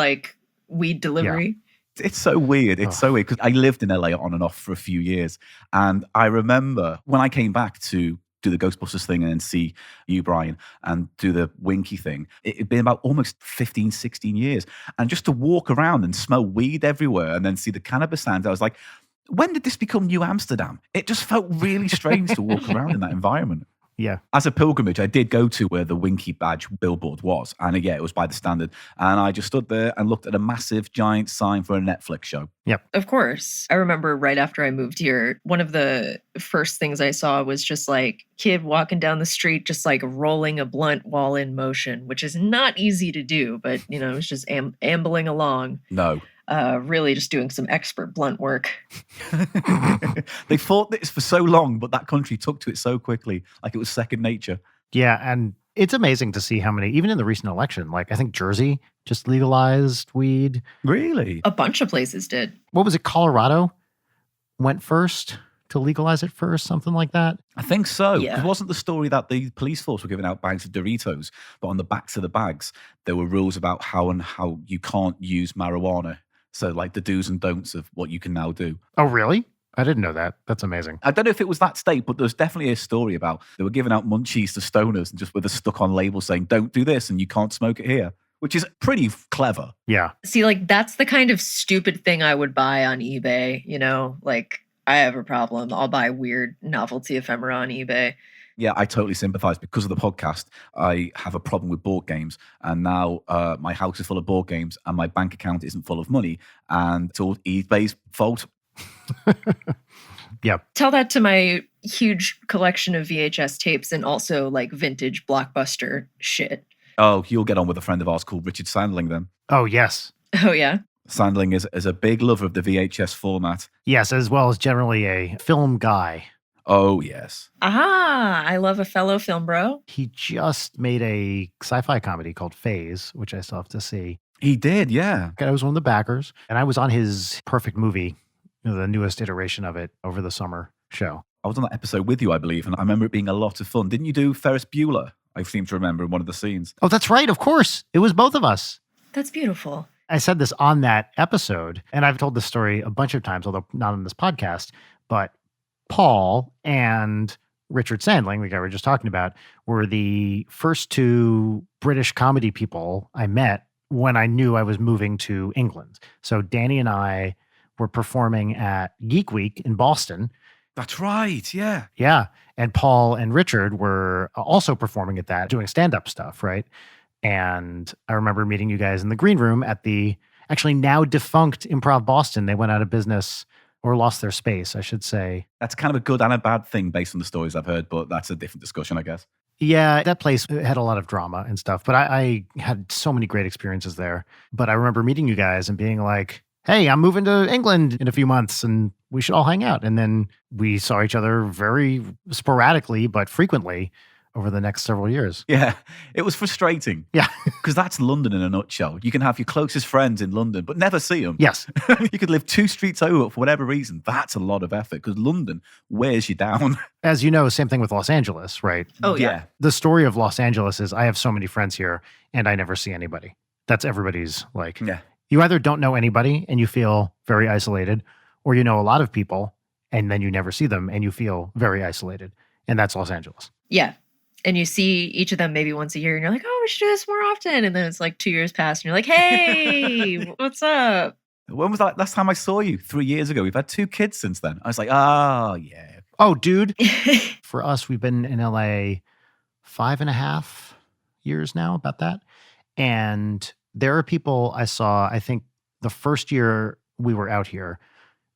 weed delivery. Yeah. It's so weird. It's so weird, because I lived in LA on and off for a few years. And I remember when I came back to do the Ghostbusters thing and then see you, Brian, and do the Winky thing, it'd been about almost 15, 16 years. And just to walk around and smell weed everywhere and then see the cannabis stands, I was like, when did this become New Amsterdam? It just felt really strange to walk around in that environment. Yeah. As a pilgrimage, I did go to where the Winky badge billboard was. And it was by the Standard. And I just stood there and looked at a massive, giant sign for a Netflix show. Yep. Of course. I remember right after I moved here, one of the first things I saw was just kid walking down the street, just rolling a blunt while in motion, which is not easy to do. But, it was just ambling along. No. Really just doing some expert blunt work. They fought this for so long, but that country took to it so quickly, like it was second nature. Yeah, and It's amazing to see how many, even in the recent election, like I think Jersey just legalized weed. Really? A bunch of places did. What was it? Colorado went first to legalize it first, something like that. I think so. Yeah. Because wasn't the story that the police force were giving out bags of Doritos, but on the backs of the bags, there were rules about how you can't use marijuana. So like the do's and don'ts of what you can now do. Oh, really? I didn't know that. That's amazing. I don't know if it was that state, but there's definitely a story about they were giving out munchies to stoners and just with a stuck-on label saying, don't do this and you can't smoke it here, which is pretty clever. Yeah. See, like, that's the kind of stupid thing I would buy on eBay, you know? Like, I have a problem. I'll buy weird novelty ephemera on eBay. Yeah, I totally sympathize. Because of the podcast, I have a problem with board games. And now my house is full of board games and my bank account isn't full of money. And it's all eBay's fault. Yep. Tell that to my huge collection of VHS tapes and also like vintage Blockbuster shit. Oh, you'll get on with a friend of ours called Richard Sandling then. Oh, yes. Oh, yeah. Sandling is a big lover of the VHS format. Yes, as well as generally a film guy. Oh, yes. Ah, I love a fellow film bro. He just made a sci-fi comedy called Phase, which I still have to see. He did, yeah. I was one of the backers, and I was on his Perfect Movie, the newest iteration of it, over the summer show. I was on that episode with you, I believe, and I remember it being a lot of fun. Didn't you do Ferris Bueller? I seem to remember in one of the scenes. Oh, that's right. Of course. It was both of us. That's beautiful. I said this on that episode, and I've told this story a bunch of times, although not on this podcast, but Paul and Richard Sandling, the guy we were just talking about, were the first two British comedy people I met when I knew I was moving to England. So Danny and I were performing at Geek Week in Boston. That's right, yeah. Yeah. And Paul and Richard were also performing at that, doing stand-up stuff, right? And I remember meeting you guys in the green room at the actually now defunct Improv Boston. They went out of business or lost their space, I should say. That's kind of a good and a bad thing based on the stories I've heard, but that's a different discussion, I guess. Yeah, that place had a lot of drama and stuff, but I had so many great experiences there. But I remember meeting you guys and being like, hey, I'm moving to England in a few months and we should all hang out. And then we saw each other very sporadically, but frequently over the next several years. Yeah, it was frustrating. Yeah. Because that's London in a nutshell. You can have your closest friends in London, but never see them. Yes. You could live 2 streets over for whatever reason. That's a lot of effort because London wears you down. As you know, same thing with Los Angeles, right? Oh, yeah. The story of Los Angeles is I have so many friends here and I never see anybody. That's everybody's like, Yeah. You either don't know anybody and you feel very isolated, or you know a lot of people and then you never see them and you feel very isolated. And that's Los Angeles. Yeah. And you see each of them maybe once a year and you're like, oh, we should do this more often. And then it's like 2 years past and you're like, hey, what's up? When was that last time I saw you? 3 years ago. We've had 2 kids since then. I was like, oh, yeah. Oh, dude. For us, we've been in LA 5.5 years now, about that. And there are people I saw, I think the first year we were out here,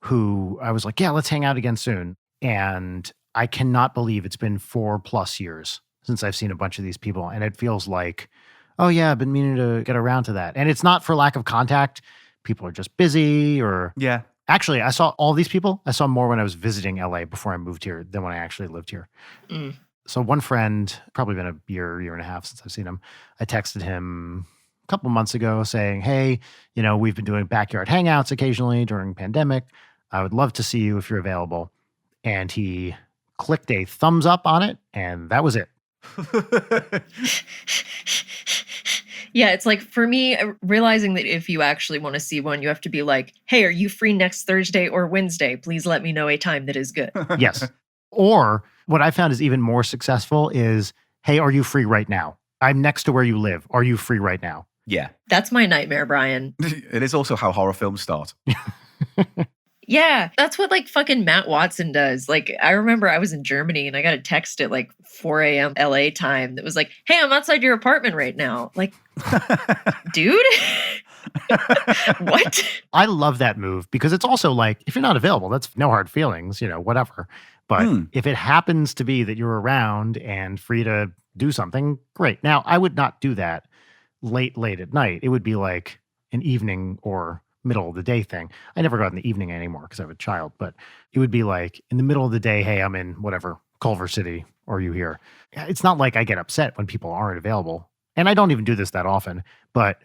who I was like, yeah, let's hang out again soon. And I cannot believe it's been 4+ years since I've seen a bunch of these people. And it feels like, oh yeah, I've been meaning to get around to that. And it's not for lack of contact. People are just busy or... Yeah. Actually, I saw all these people. I saw more when I was visiting LA before I moved here than when I actually lived here. Mm. So one friend, probably been a year and a half since I've seen him. I texted him a couple months ago saying, hey, we've been doing backyard hangouts occasionally during pandemic. I would love to see you if you're available. And he clicked a thumbs up on it, and that was it. Yeah, it's like for me, realizing that if you actually want to see one, you have to be like, hey, are you free next Thursday or Wednesday? Please let me know a time that is good. Yes. Or what I found is even more successful is, hey, are you free right now? I'm next to where you live. Are you free right now? Yeah. That's my nightmare, Brian. It is also how horror films start. Yeah, that's what like fucking Matt Watson does. Like, I remember I was in Germany and I got a text at like 4 a.m. LA time that was like, hey, I'm outside your apartment right now. Like, dude, what? I love that move because it's also like, if you're not available, that's no hard feelings, whatever. But if it happens to be that you're around and free to do something, great. Now, I would not do that late at night. It would be like an evening or middle of the day thing. I never go out in the evening anymore because I have a child, but it would be like in the middle of the day, hey, I'm in whatever, Culver City, are you here? It's not like I get upset when people aren't available. And I don't even do this that often, but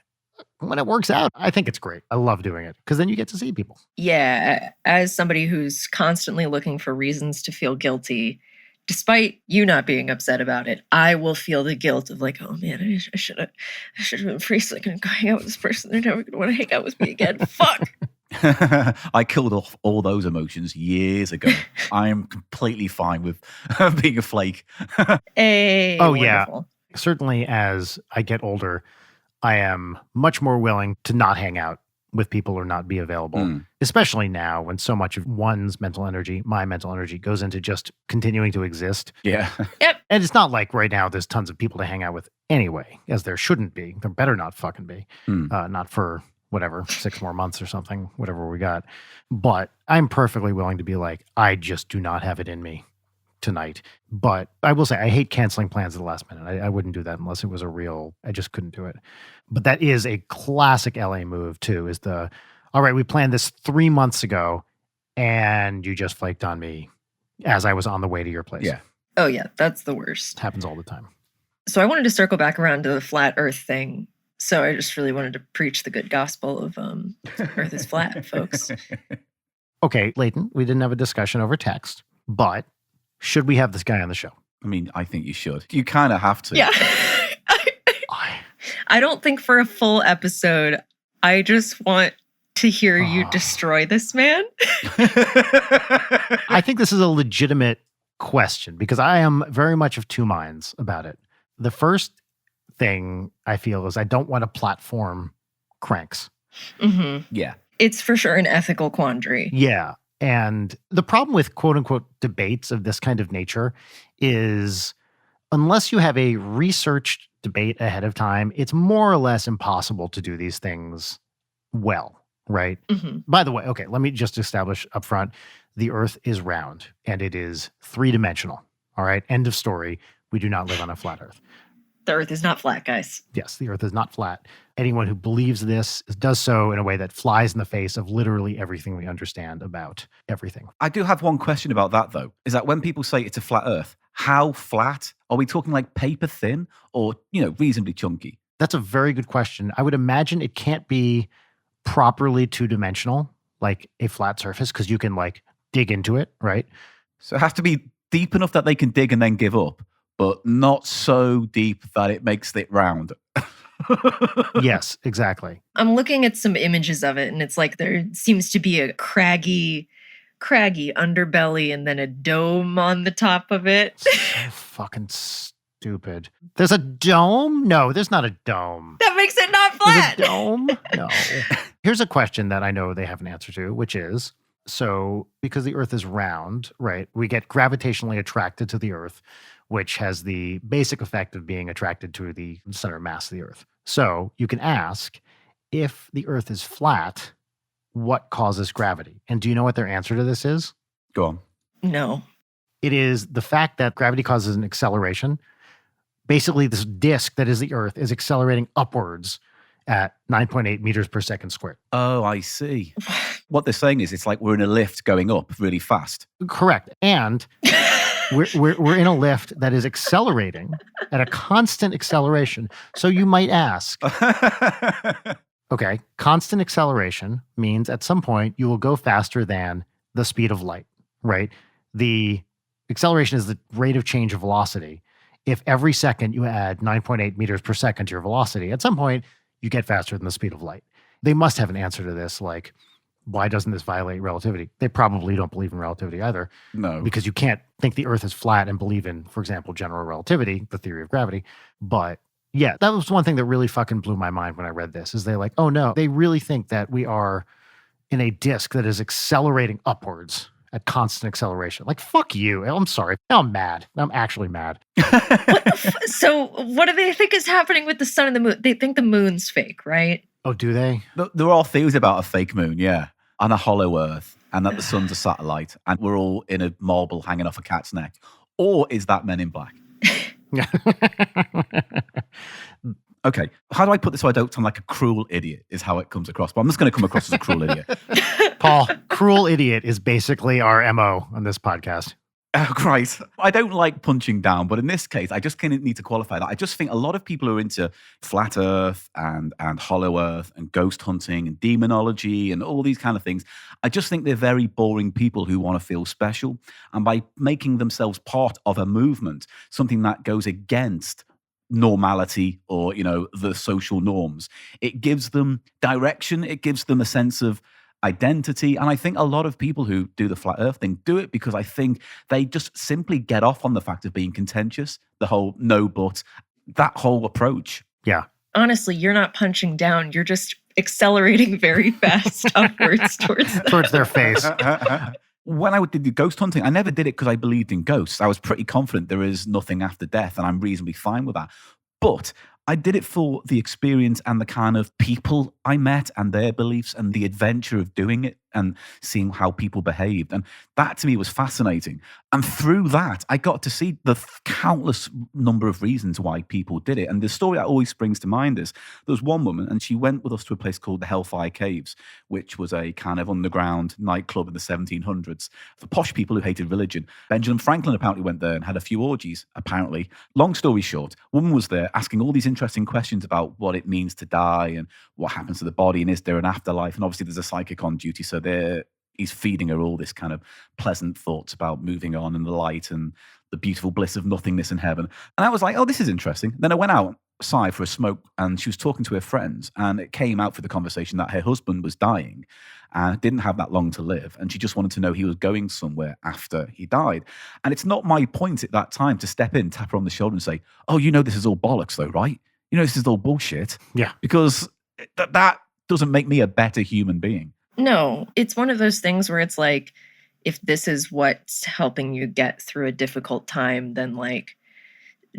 when it works out, I think it's great. I love doing it because then you get to see people. Yeah, as somebody who's constantly looking for reasons to feel guilty, despite you not being upset about it, I will feel the guilt of like, oh man, I should have been free so I can go hang out with this person. They're never gonna want to hang out with me again. Fuck. I killed off all those emotions years ago. I am completely fine with being a flake. Hey, Oh, wonderful. yeah. Certainly as I get older, I am much more willing to not hang out with people or not be available, especially now when so much of one's mental energy, my mental energy, goes into just continuing to exist. Yeah. Yep. And it's not like right now there's tons of people to hang out with anyway, as there shouldn't be. There better not fucking be. Not for whatever, 6 more months or something, whatever we got. But I'm perfectly willing to be like, I just do not have it in me tonight. But I will say, I hate canceling plans at the last minute. I wouldn't do that unless it was I just couldn't do it. But that is a classic LA move too, is all right, we planned this 3 months ago and you just flaked on me as I was on the way to your place. Yeah. Oh yeah, that's the worst. It happens all the time. So I wanted to circle back around to the flat Earth thing. So I just really wanted to preach the good gospel of Earth is flat, folks. Okay, Leighton, we didn't have a discussion over text, but should we have this guy on the show? I mean, I think you should. You kind of have to. Yeah. I don't think for a full episode, I just want to hear you destroy this man. I think this is a legitimate question because I am very much of two minds about it. The first thing I feel is I don't want to platform cranks. Mm-hmm. Yeah. It's for sure an ethical quandary. Yeah. And the problem with quote unquote debates of this kind of nature is unless you have a researched debate ahead of time, it's more or less impossible to do these things well, right? Mm-hmm. By the way, okay, let me just establish up front, the Earth is round and it is 3-dimensional. All right, end of story. We do not live on a flat Earth. The Earth is not flat, guys. Yes, the Earth is not flat. Anyone who believes this does so in a way that flies in the face of literally everything we understand about everything. I do have one question about that, though, is that when people say it's a flat Earth, how flat? Are we talking like paper thin or, reasonably chunky? That's a very good question. I would imagine it can't be properly 2-dimensional, like a flat surface, because you can like dig into it, right? So it has to be deep enough that they can dig and then give up, but not so deep that it makes it round. Yes, exactly. I'm looking at some images of it, and it's like there seems to be a craggy underbelly and then a dome on the top of it. So fucking stupid. There's a dome? No, there's not a dome. That makes it not There's flat. a dome? No. Here's a question that I know they have an answer to, which is, so because the Earth is round, right, we get gravitationally attracted to the Earth, which has the basic effect of being attracted to the center of mass of the Earth. So you can ask, if the Earth is flat, what causes gravity? And do you know what their answer to this is? Go on. No. It is the fact that gravity causes an acceleration. Basically, this disk that is the Earth is accelerating upwards at 9.8 meters per second squared. Oh, I see. What they're saying is it's like we're in a lift going up really fast. Correct. And we're in a lift that is accelerating at a constant acceleration. So you might ask, okay, constant acceleration means at some point you will go faster than the speed of light, right? The acceleration is the rate of change of velocity. If every second you add 9.8 meters per second to your velocity, at some point you get faster than the speed of light. They must have an answer to this, like, why doesn't this violate relativity? They probably don't believe in relativity either. No. Because you can't think the Earth is flat and believe in, for example, general relativity, the theory of gravity. But yeah, that was one thing that really fucking blew my mind when I read this, is they're like, oh no, they really think that we are in a disk that is accelerating upwards at constant acceleration. Like, fuck you. I'm sorry. Now I'm mad. I'm actually mad. So what do they think is happening with the sun and the moon? They think the moon's fake, right? Oh, do they? There are theories about a fake moon, yeah, and a hollow Earth, and that the sun's a satellite, and we're all in a marble hanging off a cat's neck. Or is that Men in Black? Okay, how do I put this so I don't sound like a cruel idiot is how it comes across. But I'm just going to come across as a cruel idiot. Paul, cruel idiot is basically our MO on this podcast. Right. I don't like punching down, but in this case, I just kind of need to qualify that. I just think a lot of people who are into flat Earth and hollow Earth and ghost hunting and demonology and all these kind of things, I just think they're very boring people who want to feel special. And by making themselves part of a movement, something that goes against normality or, the social norms, it gives them direction. It gives them a sense of identity. And I think a lot of people who do the flat earth thing do it because I think they just simply get off on the fact of being contentious, the whole no but, that whole approach. Yeah. Honestly, you're not punching down. You're just accelerating very fast upwards towards their face. When I did the ghost hunting, I never did it because I believed in ghosts. I was pretty confident there is nothing after death, and I'm reasonably fine with that. But I did it for the experience and the kind of people I met and their beliefs and the adventure of doing it and seeing how people behaved. And that to me was fascinating. And through that, I got to see the countless number of reasons why people did it. And the story that always springs to mind is there was one woman and she went with us to a place called the Hellfire Caves, which was a kind of underground nightclub in the 1700s for posh people who hated religion. Benjamin Franklin apparently went there and had a few orgies, apparently. Long story short, woman was there asking all these interesting questions about what it means to die and what happens to the body and is there an afterlife. And obviously there's a psychic on duty, so he's feeding her all this kind of pleasant thoughts about moving on and the light and the beautiful bliss of nothingness in heaven. And I was like, oh, this is interesting. Then I went outside for a smoke and she was talking to her friends and it came out for the conversation that her husband was dying and didn't have that long to live. And she just wanted to know he was going somewhere after he died. And it's not my point at that time to step in, tap her on the shoulder and say, oh, this is all bollocks though, right? This is all bullshit. Yeah. Because that doesn't make me a better human being. No, it's one of those things where it's like, if this is what's helping you get through a difficult time, then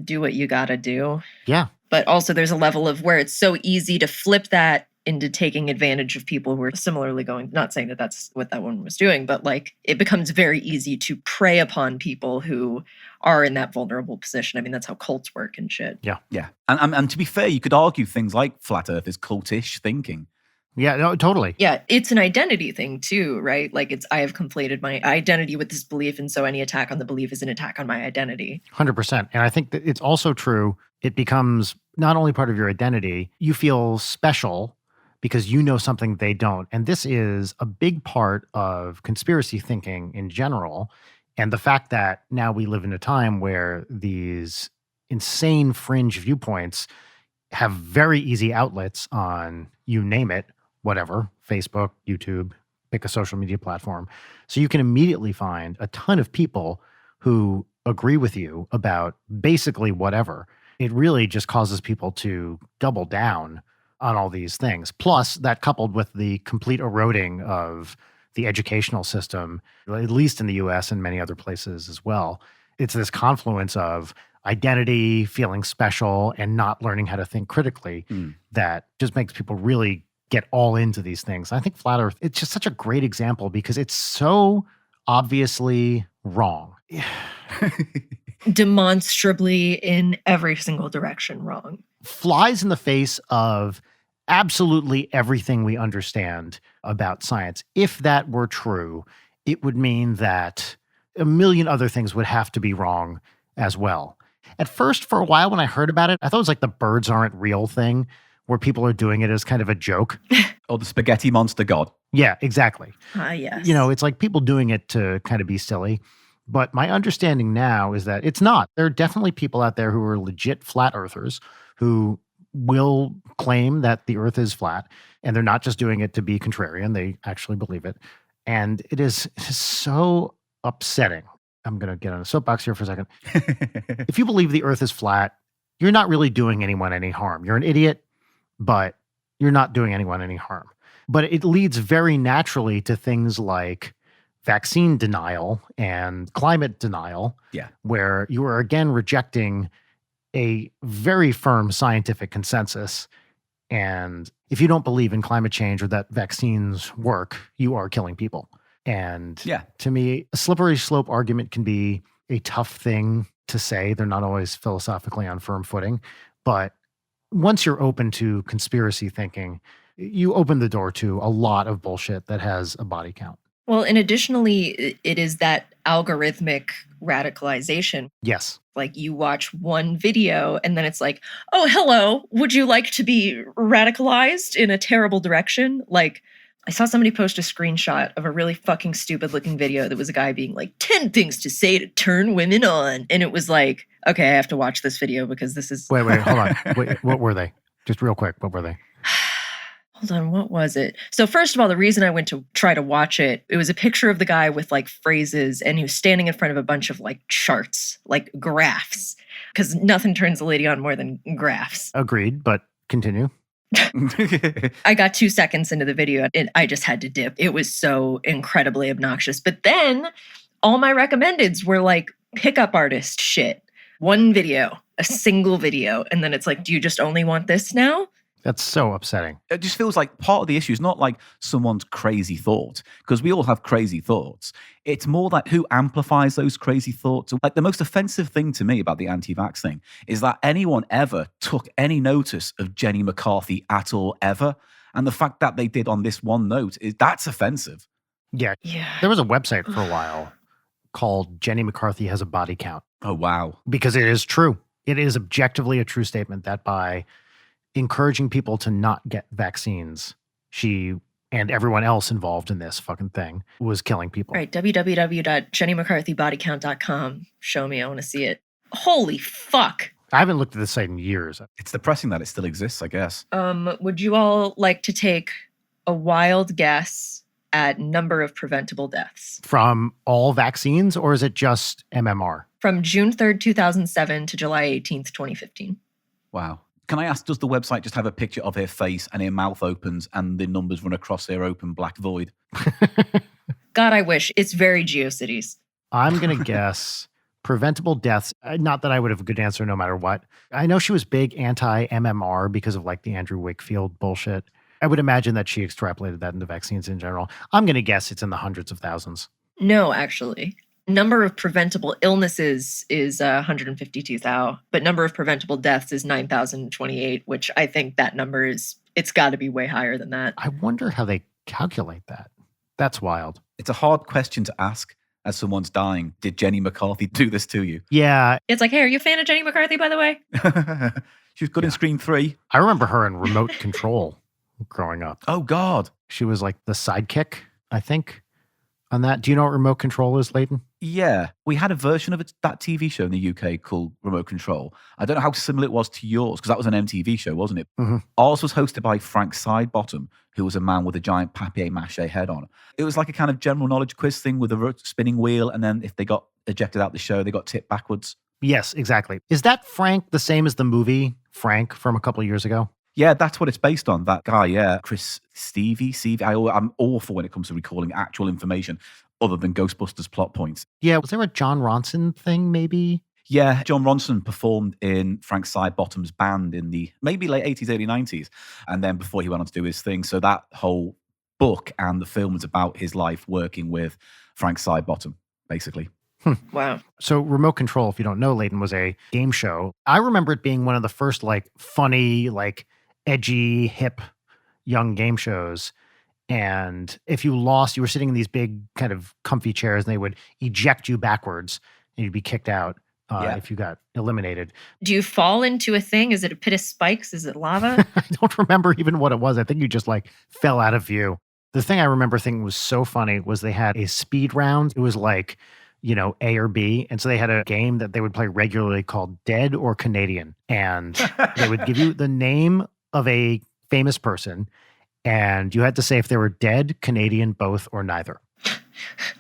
do what you gotta do. Yeah. But also there's a level of where it's so easy to flip that into taking advantage of people who are similarly going, not saying that that's what that woman was doing, but it becomes very easy to prey upon people who are in that vulnerable position. I mean, that's how cults work and shit. Yeah. Yeah. And to be fair, you could argue things like flat earth is cultish thinking. Yeah, no, totally. Yeah, it's an identity thing too, right? I have conflated my identity with this belief, and so any attack on the belief is an attack on my identity. 100%. And I think that it's also true, it becomes not only part of your identity, you feel special because you know something they don't. And this is a big part of conspiracy thinking in general. And the fact that now we live in a time where these insane fringe viewpoints have very easy outlets on, you name it, whatever, Facebook, YouTube, pick a social media platform. So you can immediately find a ton of people who agree with you about basically whatever. It really just causes people to double down on all these things. Plus, that coupled with the complete eroding of the educational system, at least in the US and many other places as well, it's this confluence of identity, feeling special, and not learning how to think critically that just makes people really get all into these things. I think Flat Earth, it's just such a great example because it's so obviously wrong. Demonstrably in every single direction wrong. Flies in the face of absolutely everything we understand about science. If that were true, it would mean that a million other things would have to be wrong as well. At first, for a while when I heard about it, I thought it was like the birds aren't real thing, where people are doing it as kind of a joke. Or the spaghetti monster god. Yeah, exactly. Yes. It's like people doing it to kind of be silly. But my understanding now is that it's not. There are definitely people out there who are legit flat earthers who will claim that the earth is flat, and they're not just doing it to be contrarian. They actually believe it. And it is so upsetting. I'm going to get on a soapbox here for a second. If you believe the earth is flat, you're not really doing anyone any harm. You're an idiot, but you're not doing anyone any harm. But it leads very naturally to things like vaccine denial and climate denial, where you are again rejecting a very firm scientific consensus. And if you don't believe in climate change or that vaccines work, you are killing people. And to me, a slippery slope argument can be a tough thing to say. They're not always philosophically on firm footing. But once you're open to conspiracy thinking, you open the door to a lot of bullshit that has a body count. Well, and additionally, it is that algorithmic radicalization. Yes. Like you watch one video and then it's like, oh, hello, would you like to be radicalized in a terrible direction? Like, I saw somebody post a screenshot of a really fucking stupid looking video that was a guy being like, 10 things to say to turn women on. And it was like, okay, I have to watch this video because this is. Wait, hold on. Wait, what were they? Just real quick, what were they? Hold on, what was it? So first of all, the reason I went to try to watch it, it was a picture of the guy with like phrases and he was standing in front of a bunch of like charts, like graphs, because nothing turns a lady on more than graphs. Agreed, but continue. I got 2 seconds into the video and I just had to dip. It was so incredibly obnoxious. But then all my recommendeds were like pickup artist shit. One video, a single video. And then it's like, do you just only want this now? That's so upsetting. It just feels like part of the issue is not like someone's crazy thought, because we all have crazy thoughts. It's more that who amplifies those crazy thoughts. Like the most offensive thing to me about the anti-vax thing is that anyone ever took any notice of Jenny McCarthy at all, ever. And the fact that they did on this one note, that's offensive. Yeah. There was a website for a while called Jenny McCarthy Has a Body Count. Oh, wow. Because it is true. It is objectively a true statement that by encouraging people to not get vaccines, she and everyone else involved in this fucking thing was killing people. Right, www.jennymccarthybodycount.com. Show me, I want to see it. Holy fuck. I haven't looked at this site in years. It's depressing that it still exists, I guess. Would you all like to take a wild guess at number of preventable deaths? From all vaccines, or is it just MMR? From June 3rd, 2007 to July 18th, 2015. Wow. Can I ask, does the website just have a picture of her face and her mouth opens and the numbers run across her open black void? God, I wish. It's very GeoCities. I'm going to guess preventable deaths. Not that I would have a good answer no matter what. I know she was big anti-MMR because of like the Andrew Wakefield bullshit. I would imagine that she extrapolated that into vaccines in general. I'm going to guess it's in the hundreds of thousands. No, actually. Number of preventable illnesses is 152,000, but number of preventable deaths is 9,028, which I think that number it's got to be way higher than that. I wonder how they calculate that. That's wild. It's a hard question to ask as someone's dying. Did Jenny McCarthy do this to you? Yeah. It's like, hey, are you a fan of Jenny McCarthy, by the way? She was good in Scream 3. I remember her in Remote Control growing up. Oh, God. She was like the sidekick, I think, on that. Do you know what Remote Control is, Leighton? Yeah. We had a version of that TV show in the UK called Remote Control. I don't know how similar it was to yours, because that was an MTV show, wasn't it? Mm-hmm. Ours was hosted by Frank Sidebottom, who was a man with a giant papier-mâché head on. It was like a kind of general knowledge quiz thing with a spinning wheel, and then if they got ejected out the show, they got tipped backwards. Yes, exactly. Is that Frank the same as the movie Frank from a couple of years ago? Yeah, that's what it's based on. That guy, yeah. Chris Stevie. I'm awful when it comes to recalling actual information other than Ghostbusters plot points. Yeah, was there a John Ronson thing maybe? Yeah, John Ronson performed in Frank Sidebottom's band in the maybe late 80s, early 90s. And then before he went on to do his thing. So that whole book and the film was about his life working with Frank Sidebottom, basically. Wow. So Remote Control, if you don't know, Leighton, was a game show. I remember it being one of the first like funny, like edgy, hip, young game shows. And if you lost, you were sitting in these big kind of comfy chairs and they would eject you backwards and you'd be kicked out if you got eliminated. Do you fall into a thing? Is it a pit of spikes? Is it lava? I don't remember even what it was. I think you just like fell out of view. The thing I remember thinking was so funny was they had a speed round. It was like, you know, A or B. And so they had a game that they would play regularly called Dead or Canadian. And they would give you the name of a famous person. And you had to say if they were dead, Canadian, both, or neither.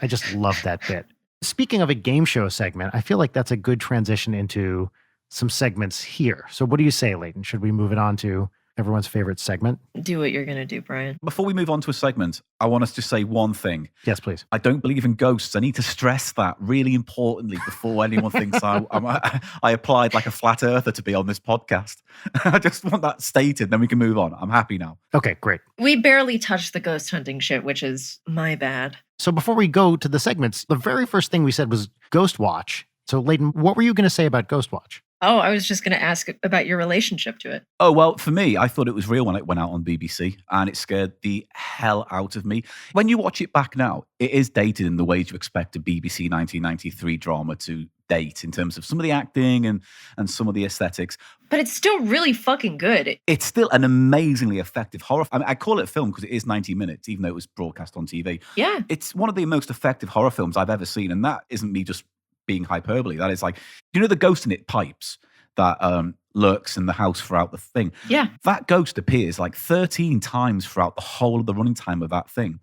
I just love that bit. Speaking of a game show segment, I feel like that's a good transition into some segments here. So what do you say, Leighton? Should we move it on to everyone's favorite segment? Do what you're going to do, Brian. Before we move on to a segment, I want us to say one thing. Yes, please. I don't believe in ghosts. I need to stress that really importantly before anyone thinks I applied like a flat earther to be on this podcast. I just want that stated, then we can move on. I'm happy now. Okay, great. We barely touched the ghost hunting shit, which is my bad. So before we go to the segments, the very first thing we said was Ghost Watch. So, Leighton, what were you going to say about Ghostwatch? Oh, I was just going to ask about your relationship to it. Oh, well, for me, I thought it was real when it went out on BBC, and it scared the hell out of me. When you watch it back now, it is dated in the ways you expect a BBC 1993 drama to date in terms of some of the acting and some of the aesthetics. But it's still really fucking good. It's still an amazingly effective horror. I mean, I call it a film because it is 90 minutes, even though it was broadcast on TV. Yeah. It's one of the most effective horror films I've ever seen, and that isn't me just being hyperbole. That is like, you know, the ghost in it pipes that lurks in the house throughout the thing. Yeah. That ghost appears like 13 times throughout the whole of the running time of that thing.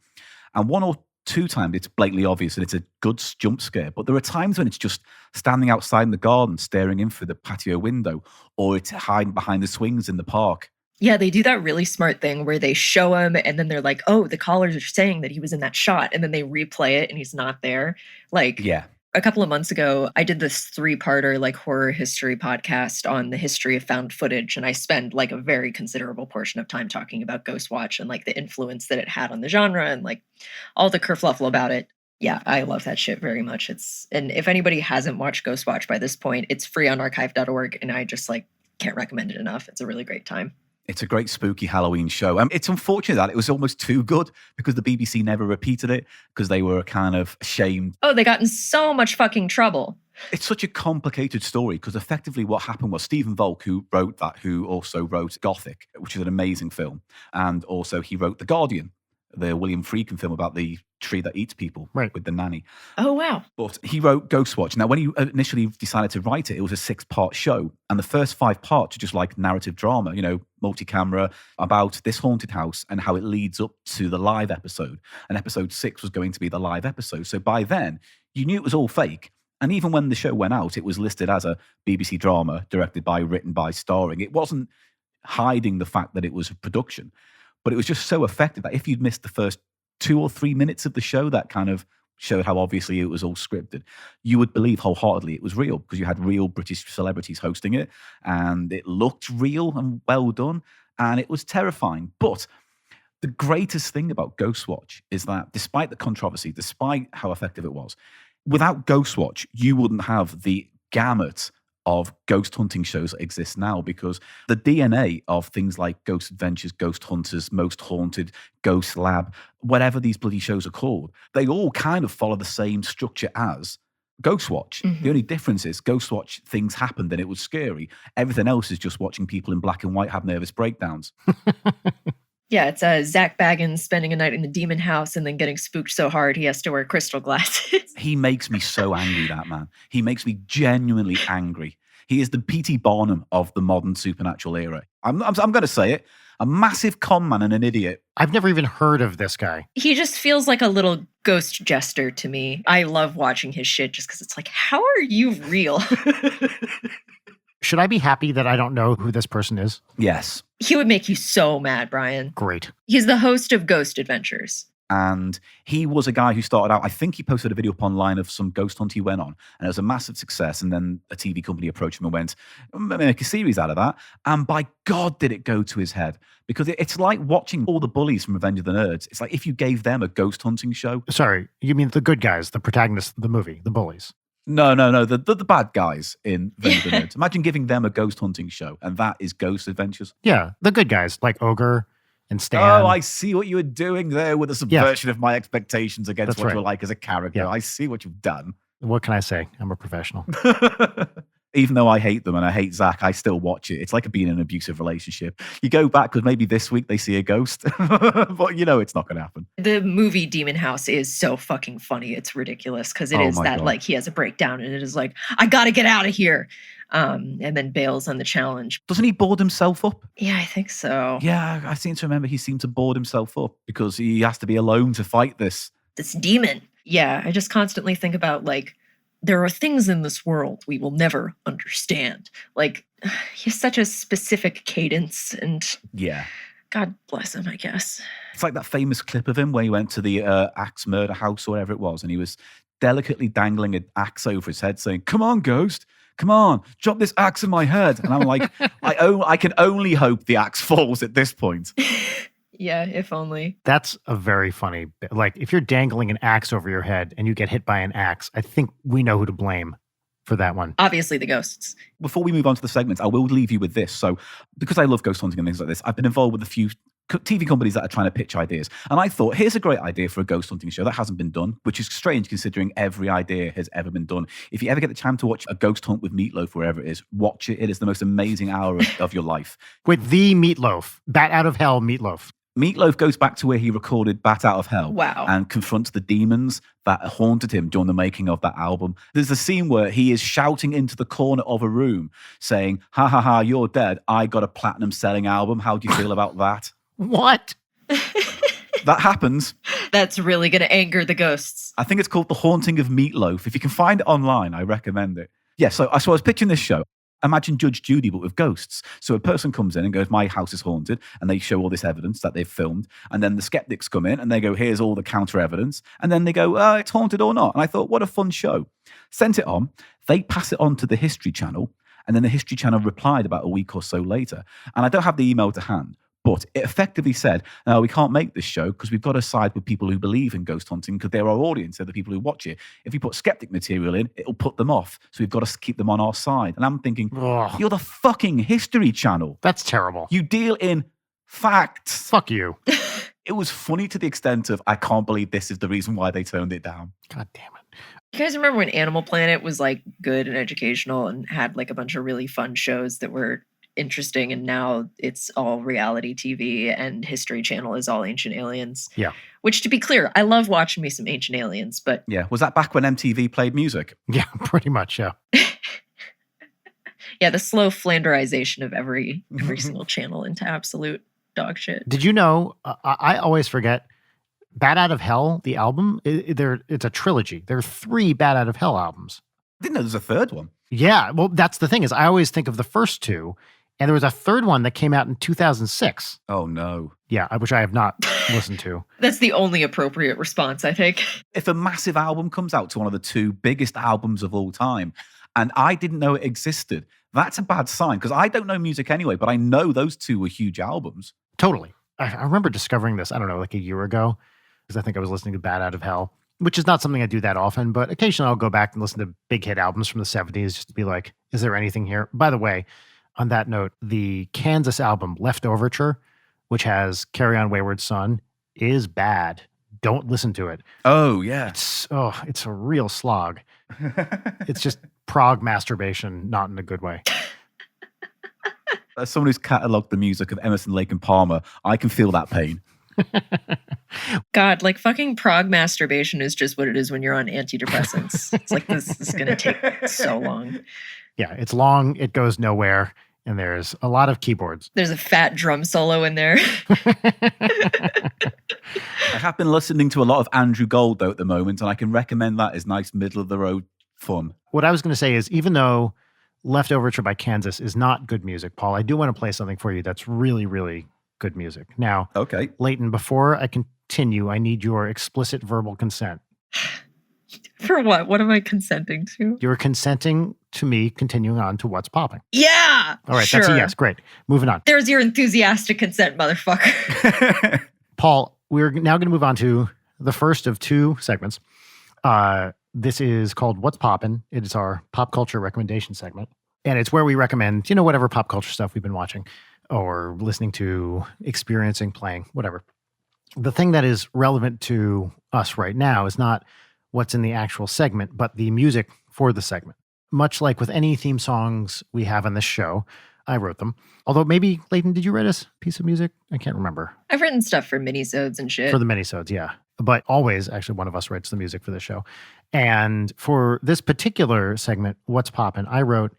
And 1 or 2 times it's blatantly obvious and it's a good jump scare. But there are times when it's just standing outside in the garden, staring in through the patio window, or it's hiding behind the swings in the park. Yeah, they do that really smart thing where they show him and then they're like, oh, the callers are saying that he was in that shot. And then they replay it and he's not there. Like, yeah. A couple of months ago, I did this 3-parter like horror history podcast on the history of found footage. And I spend like a very considerable portion of time talking about Ghostwatch and like the influence that it had on the genre and like all the kerfluffle about it. Yeah, I love that shit very much. And if anybody hasn't watched Ghostwatch by this point, it's free on archive.org. And I just like can't recommend it enough. It's a really great time. It's a great spooky Halloween show. It's unfortunate that it was almost too good because the BBC never repeated it because they were kind of ashamed. Oh, they got in so much fucking trouble. It's such a complicated story because effectively what happened was Stephen Volk, who wrote that, who also wrote Gothic, which is an amazing film. And also he wrote The Guardian, the William Friedkin film about the tree that eats people with the nanny. Oh, wow. But he wrote Ghostwatch. Now, when he initially decided to write it, it was a 6-part show. And the first 5 parts are just like narrative drama, you know, multi-camera about this haunted house and how it leads up to the live episode. And episode 6 was going to be the live episode. So by then, you knew it was all fake. And even when the show went out, it was listed as a BBC drama, directed by, written by, starring. It wasn't hiding the fact that it was a production. But it was just so effective that if you'd missed the first 2 or 3 minutes of the show, that kind of showed how obviously it was all scripted, you would believe wholeheartedly it was real because you had real British celebrities hosting it and it looked real and well done and it was terrifying. But the greatest thing about Ghostwatch is that despite the controversy, despite how effective it was, without Ghostwatch, you wouldn't have the gamut of ghost hunting shows that exist now because the DNA of things like Ghost Adventures, Ghost Hunters, Most Haunted, Ghost Lab, whatever these bloody shows are called, they all kind of follow the same structure as Ghostwatch. Mm-hmm. The only difference is Ghostwatch, things happened and it was scary. Everything else is just watching people in black and white have nervous breakdowns. Yeah, it's Zach Baggins spending a night in the demon house and then getting spooked so hard he has to wear crystal glasses. He makes me so angry, that man. He makes me genuinely angry. He is the P.T. Barnum of the modern supernatural era. I'm going to say it. A massive con man and an idiot. I've never even heard of this guy. He just feels like a little ghost jester to me. I love watching his shit just because it's like, how are you real? Should I be happy that I don't know who this person is? Yes. He would make you so mad, Brian. Great. He's the host of Ghost Adventures. And he was a guy who started out, I think he posted a video up online of some ghost hunt he went on. And it was a massive success. And then a TV company approached him and went, make a series out of that. And by God, did it go to his head. Because it's like watching all the bullies from Revenge of the Nerds. It's like if you gave them a ghost hunting show. Sorry, you mean the good guys, the protagonists of the movie, the bullies? No. The bad guys in Revenge of the Nerds. Imagine giving them a ghost hunting show. And that is Ghost Adventures. Yeah, the good guys, like Ogre and Stan. Oh, I see what you were doing there with a subversion of my expectations against what you're like as a character. Yeah. I see what you've done. What can I say? I'm a professional. Even though I hate them and I hate Zach, I still watch it. It's like being in an abusive relationship. You go back because maybe this week they see a ghost, but you know it's not going to happen. The movie Demon House is so fucking funny. It's ridiculous because it is that God. Like he has a breakdown and it is like, I got to get out of here. And then bails on the challenge. Doesn't he board himself up? Yeah, I think so. Yeah, I seem to remember he seemed to board himself up because he has to be alone to fight this demon. Yeah, I just constantly think about like, there are things in this world we will never understand. Like, he has such a specific cadence and yeah. God bless him, I guess. It's like that famous clip of him where he went to the axe murder house or whatever it was, and he was delicately dangling an axe over his head saying, "Come on, ghost. Come on, drop this axe in my head." And I'm like, I can only hope the axe falls at this point. Yeah, if only. That's a very funny bit. Like, if you're dangling an axe over your head and you get hit by an axe, I think we know who to blame. for that one? Obviously, the ghosts. Before we move on to the segments, I will leave you with this. So, because I love ghost hunting and things like this, I've been involved with a few TV companies that are trying to pitch ideas. And I thought, here's a great idea for a ghost hunting show that hasn't been done, which is strange considering every idea has ever been done. If you ever get the chance to watch a ghost hunt with Meatloaf, wherever it is, watch it. It is the most amazing hour of your life. With the Meatloaf, Bat Out of Hell Meatloaf. Meatloaf goes back to where he recorded Bat Out of Hell. Wow. And confronts the demons that haunted him during the making of that album. There's a scene where he is shouting into the corner of a room saying, ha ha ha, you're dead. I got a platinum selling album. How do you feel about that? What? That happens. That's really going to anger the ghosts. I think it's called The Haunting of Meatloaf. If you can find it online, I recommend it. Yeah, so I was pitching this show. Imagine Judge Judy, but with ghosts. So a person comes in and goes, my house is haunted, and they show all this evidence that they've filmed. And then the skeptics come in and they go, here's all the counter evidence. And then they go, it's haunted or not. And I thought, what a fun show. Sent it on. They pass it on to the History Channel. And then the History Channel replied about a week or so later. And I don't have the email to hand, but it effectively said, no, we can't make this show because we've got to side with people who believe in ghost hunting because they're our audience. They're the people who watch it. If we put skeptic material in, it'll put them off. So we've got to keep them on our side. And I'm thinking, Ugh, you're the fucking History Channel. that's terrible. You deal in facts. Fuck you. It was funny to the extent of, I can't believe this is the reason why they turned it down. God damn it. You guys remember when Animal Planet was like good and educational and had like a bunch of really fun shows that were interesting, and now it's all reality TV and History Channel is all Ancient Aliens. Yeah. Which, to be clear, I love watching me some Ancient Aliens, but Yeah. Was that back when MTV played music? Yeah, pretty much, yeah. yeah, the slow Flanderization of every single channel into absolute dog shit. Did you know, I always forget, Bat Out of Hell, the album, it's a trilogy. There are 3 Bat Out of Hell albums. I didn't know there's a third one. Yeah, well, that's the thing is I always think of the first 2, and there was a third one that came out in 2006. Oh, no. Yeah, which I have not listened to. That's the only appropriate response, I think. If a massive album comes out to one of the 2 biggest albums of all time, and I didn't know it existed, that's a bad sign because I don't know music anyway, but I know those 2 were huge albums. Totally. I remember discovering this, I don't know, like a year ago, because I think I was listening to Bat Out of Hell, which is not something I do that often, but occasionally I'll go back and listen to big hit albums from the 70s just to be like, is there anything here? By the way, on that note, the Kansas album, Left Overture, which has Carry On Wayward Son, is bad. Don't listen to it. Oh, yeah. It's a real slog. It's just prog masturbation, not in a good way. As someone who's catalogued the music of Emerson, Lake and Palmer, I can feel that pain. God, like fucking prog masturbation is just what it is when you're on antidepressants. It's like, this is going to take so long. Yeah, it's long, it goes nowhere, and there's a lot of keyboards. There's a fat drum solo in there. I have been listening to a lot of Andrew Gold, though, at the moment, and I can recommend that as nice middle-of-the-road fun. What I was going to say is, even though Left Overture by Kansas is not good music, Paul, I do want to play something for you that's really, really good music. Now, Okay. Leighton, before I continue, I need your explicit verbal consent. For what? What am I consenting to? You're consenting to me continuing on to what's popping. Yeah! All right, sure. that's a yes. Great. Moving on. There's your enthusiastic consent, motherfucker. Paul, we're now going to move on to the first of 2 segments. This is called What's Poppin'. It is our pop culture recommendation segment. And it's where we recommend, whatever pop culture stuff we've been watching or listening to, experiencing, playing, whatever. The thing that is relevant to us right now is not what's in the actual segment, but the music for the segment. Much like with any theme songs we have on this show, I wrote them. Although maybe, Leighton, did you write us a piece of music? I can't remember. I've written stuff for minisodes and shit. For the minisodes, yeah. But always, actually, one of us writes the music for the show. And for this particular segment, What's Poppin', I wrote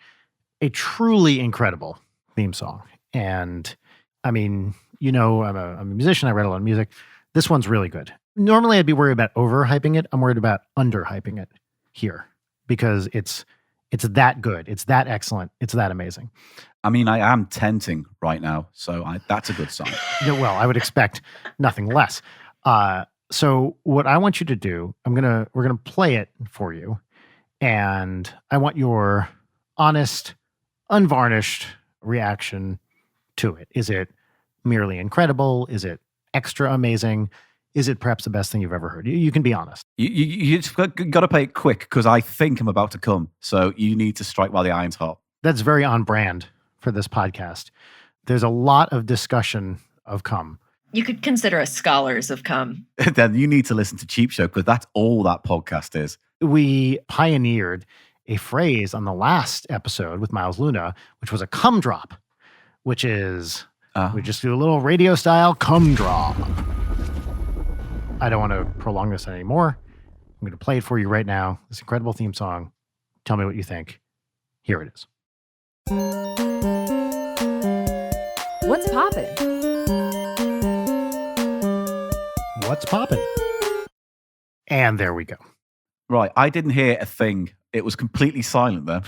a truly incredible theme song. And I mean, I'm a musician. I write a lot of music. This one's really good. Normally, I'd be worried about overhyping it. I'm worried about underhyping it here because it's that good. It's that excellent. It's that amazing. I mean, I am tenting right now, so that's a good sign. Yeah, well, I would expect nothing less. So what I want you to do, we're gonna play it for you, and I want your honest, unvarnished reaction to it. Is it merely incredible? Is it extra amazing? is it perhaps the best thing you've ever heard? You can be honest. You just got to play it quick because I think I'm about to come. So you need to strike while the iron's hot. That's very on brand for this podcast. There's a lot of discussion of cum. You could consider us scholars of cum. Then you need to listen to Cheap Show because that's all that podcast is. We pioneered a phrase on the last episode with Miles Luna, which was a cum drop, which is we just do a little radio style cum drop. I don't want to prolong this anymore. I'm going to play it for you right now. This incredible theme song. Tell me what you think. Here it is. What's poppin'? What's poppin'? And there we go. Right. I didn't hear a thing. It was completely silent then.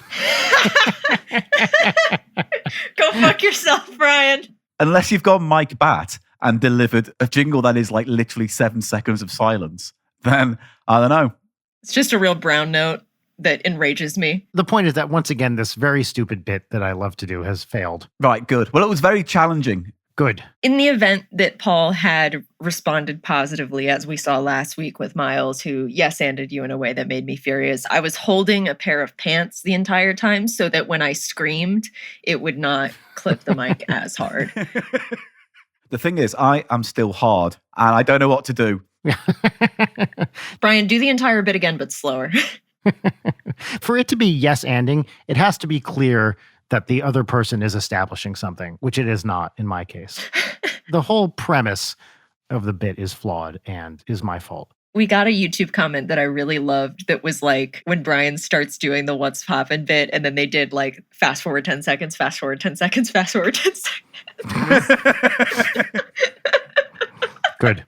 Go fuck yourself, Brian. Unless you've got Mike Batt and delivered a jingle that is like literally 7 seconds of silence, then I don't know. It's just a real brown note that enrages me. The point is that once again, this very stupid bit that I love to do has failed. Right, good. Well, it was very challenging. Good. In the event that Paul had responded positively, as we saw last week with Miles, who yes-anded you in a way that made me furious, I was holding a pair of pants the entire time so that when I screamed, it would not clip the mic as hard. The thing is, I am still hard and I don't know what to do. Brian, do the entire bit again, but slower. For it to be yes-anding, it has to be clear that the other person is establishing something, which it is not in my case. The whole premise of the bit is flawed and is my fault. We got a YouTube comment that I really loved that was like when Brian starts doing the what's poppin' bit and then they did like fast forward 10 seconds, fast forward 10 seconds, fast forward 10 seconds. Good.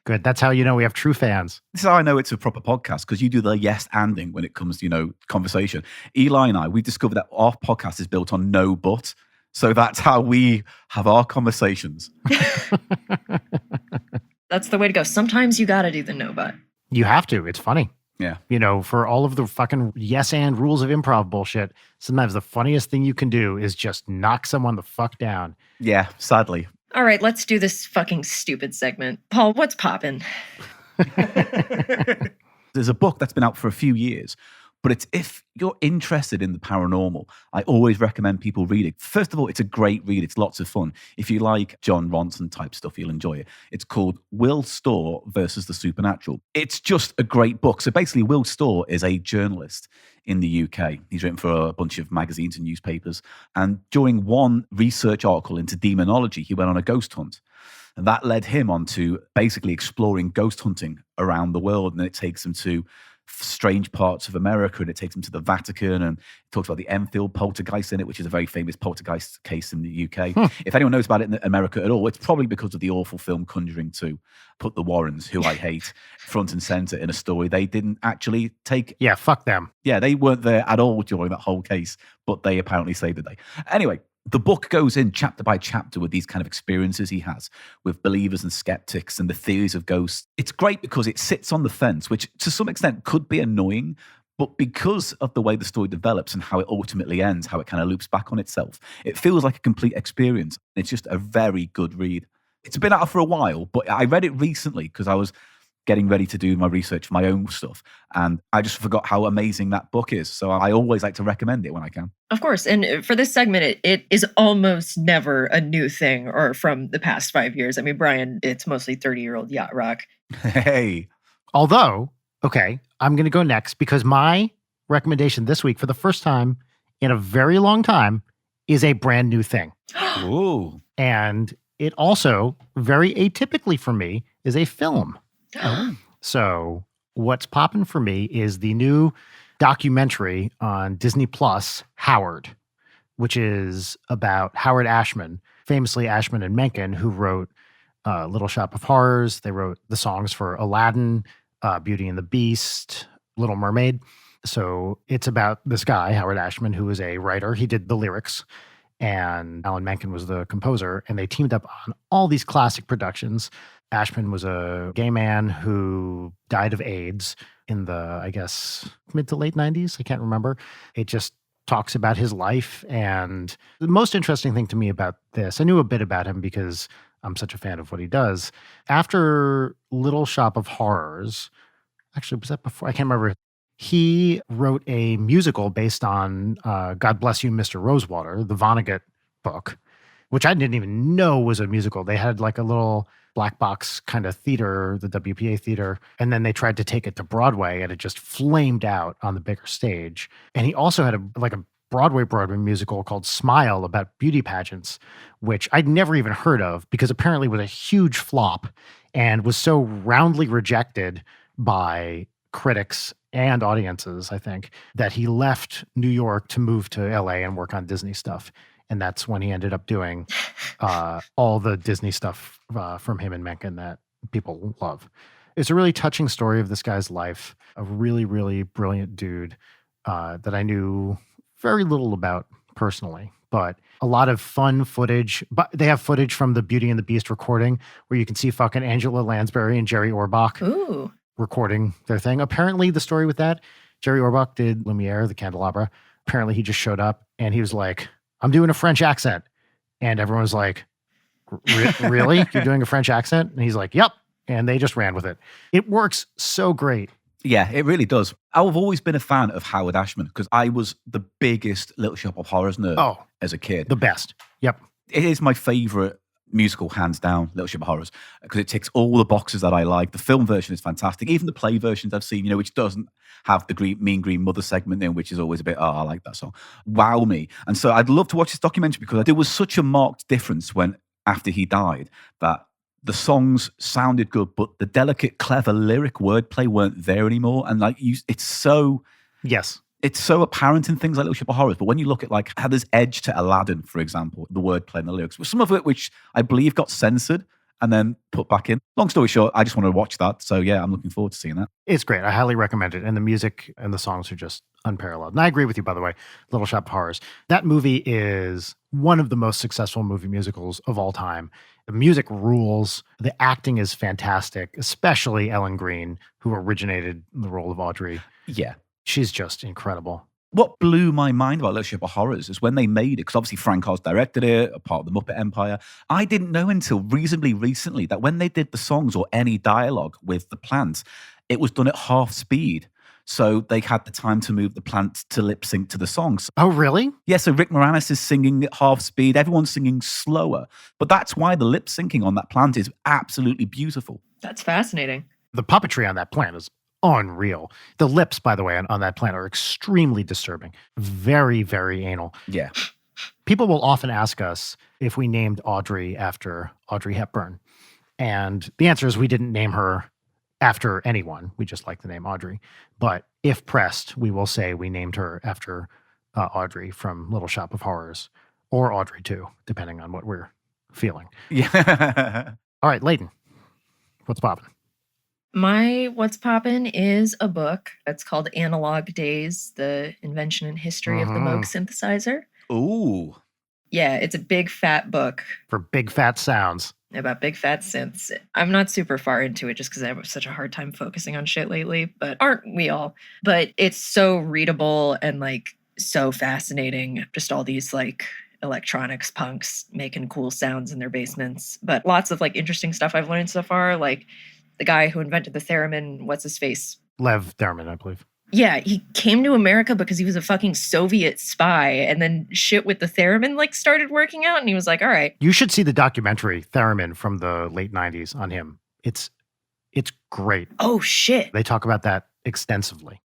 Good. That's how you know we have true fans. This is how I know it's a proper podcast, because you do the yes-anding when it comes to, conversation. Eli and I, we discovered that our podcast is built on no but. So that's how we have our conversations. That's the way to go. Sometimes you got to do the no but. You have to. It's funny. Yeah. For all of the fucking yes and rules of improv bullshit, sometimes the funniest thing you can do is just knock someone the fuck down. Yeah, sadly. All right, let's do this fucking stupid segment. Paul, what's poppin'? There's a book that's been out for a few years, but it's if you're interested in the paranormal, I always recommend people read it. First of all, it's a great read. It's lots of fun. If you like John Ronson type stuff, you'll enjoy it. It's called Will Storr versus the Supernatural. It's just a great book. So basically, Will Storr is a journalist in the UK. He's written for a bunch of magazines and newspapers. And during one research article into demonology, he went on a ghost hunt. And that led him on to basically exploring ghost hunting around the world. And it takes him to strange parts of America, and it takes him to the Vatican, and it talks about the Enfield poltergeist in it, which is a very famous poltergeist case in the UK. If anyone knows about it in America at all, it's probably because of the awful film Conjuring 2. Put the Warrens, who I hate, front and center in a story they didn't actually take. Yeah, fuck them. Yeah, they weren't there at all during that whole case, but they apparently saved the day. Anyway, the book goes in chapter by chapter with these kind of experiences he has with believers and skeptics and the theories of ghosts. It's great because it sits on the fence, which to some extent could be annoying, but because of the way the story develops and how it ultimately ends, how it kind of loops back on itself, it feels like a complete experience. It's just a very good read. It's been out for a while, but I read it recently because I was getting ready to do my research for my own stuff. And I just forgot how amazing that book is. So I always like to recommend it when I can. Of course. And for this segment, it is almost never a new thing or from the past 5 years. I mean, Brian, it's mostly 30-year-old yacht rock. Hey. Although, okay, I'm going to go next because my recommendation this week for the first time in a very long time is a brand new thing. Ooh. And it also, very atypically for me, is a film. So what's popping for me is the new documentary on Disney Plus, Howard, which is about Howard Ashman, famously Ashman and Menken, who wrote Little Shop of Horrors. They wrote the songs for Aladdin, Beauty and the Beast, Little Mermaid. So it's about this guy, Howard Ashman, who is a writer. He did the lyrics, and Alan Menken was the composer, and they teamed up on all these classic productions. Ashman was a gay man who died of AIDS in the, I guess, mid to late 90s. I can't remember. It just talks about his life. And the most interesting thing to me about this, I knew a bit about him because I'm such a fan of what he does. After Little Shop of Horrors, actually, was that before? I can't remember. He wrote a musical based on God Bless You, Mr. Rosewater, the Vonnegut book, which I didn't even know was a musical. They had like a little black box kind of theater, the WPA theater, and then they tried to take it to Broadway, and it just flamed out on the bigger stage. And he also had a Broadway musical called Smile about beauty pageants, which I'd never even heard of because apparently was a huge flop and was so roundly rejected by critics and audiences, I think, that he left New York to move to LA and work on Disney stuff. And that's when he ended up doing all the Disney stuff from him and Mencken that people love. It's a really touching story of this guy's life, a really, really brilliant dude that I knew very little about personally, but a lot of fun footage. But they have footage from the Beauty and the Beast recording where you can see fucking Angela Lansbury and Jerry Orbach Ooh. recording their thing. Apparently the story with that, Jerry Orbach did Lumiere, the Candelabra. Apparently he just showed up and he was like, I'm doing a French accent. And everyone was like, really? You're doing a French accent? And he's like, yep. And they just ran with it. It works so great. Yeah, it really does. I've always been a fan of Howard Ashman because I was the biggest Little Shop of Horrors nerd as a kid. The best. Yep. It is my favorite musical, hands down, Little Shop of Horrors, because it ticks all the boxes that I like. The film version is fantastic. Even the play versions I've seen, which doesn't have the Mean Green Mother segment in, which is always a bit, I like that song. Wow me. And so I'd love to watch this documentary because there was such a marked difference after he died that the songs sounded good, but the delicate, clever lyric wordplay weren't there anymore. And it's so apparent in things like Little Shop of Horrors. But when you look at how there's edge to Aladdin, for example, the wordplay and the lyrics, some of it which I believe got censored and then put back in. Long story short, I just want to watch that. So yeah, I'm looking forward to seeing that. It's great. I highly recommend it. And the music and the songs are just unparalleled. And I agree with you, by the way, Little Shop of Horrors. That movie is one of the most successful movie musicals of all time. The music rules. The acting is fantastic, especially Ellen Greene, who originated the role of Audrey. Yeah. She's just incredible. What blew my mind about Little Shop of Horrors is when they made it, because obviously Frank Oz directed it, a part of the Muppet Empire. I didn't know until reasonably recently that when they did the songs or any dialogue with the plants, it was done at half speed. So they had the time to move the plants to lip sync to the songs. Oh, really? Yeah, so Rick Moranis is singing at half speed. Everyone's singing slower. But that's why the lip syncing on that plant is absolutely beautiful. That's fascinating. The puppetry on that plant is unreal. The lips, by the way, on that plant are extremely disturbing. Very, very anal. Yeah. People will often ask us if we named Audrey after Audrey Hepburn. And the answer is we didn't name her after anyone. We just like the name Audrey. But if pressed, we will say we named her after Audrey from Little Shop of Horrors, or Audrey 2, depending on what we're feeling. Yeah. All right, Layden, what's poppin'? My What's Poppin' is a book. It's called Analog Days, the invention and history of the Moog synthesizer. Ooh. Yeah, it's a big fat book. For big fat sounds. About big fat synths. I'm not super far into it just because I have such a hard time focusing on shit lately, but aren't we all? But it's so readable and so fascinating. Just all these electronics punks making cool sounds in their basements. But lots of interesting stuff I've learned so far. The guy who invented the theremin, what's his face? Lev Theremin, I believe. Yeah, he came to America because he was a fucking Soviet spy, and then shit with the theremin started working out, and he was like, all right. You should see the documentary Theremin from the late 90s on him. It's great. Oh, shit. They talk about that extensively.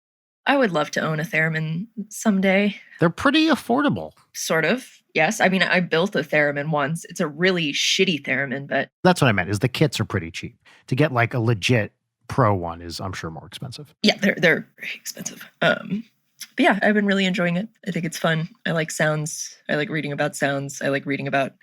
I would love to own a theremin someday. They're pretty affordable. Sort of, yes. I mean, I built a theremin once. It's a really shitty theremin, but... That's what I meant, is the kits are pretty cheap. To get a legit pro one is, I'm sure, more expensive. Yeah, they're very expensive. But yeah, I've been really enjoying it. I think it's fun. I like sounds. I like reading about sounds. I like reading about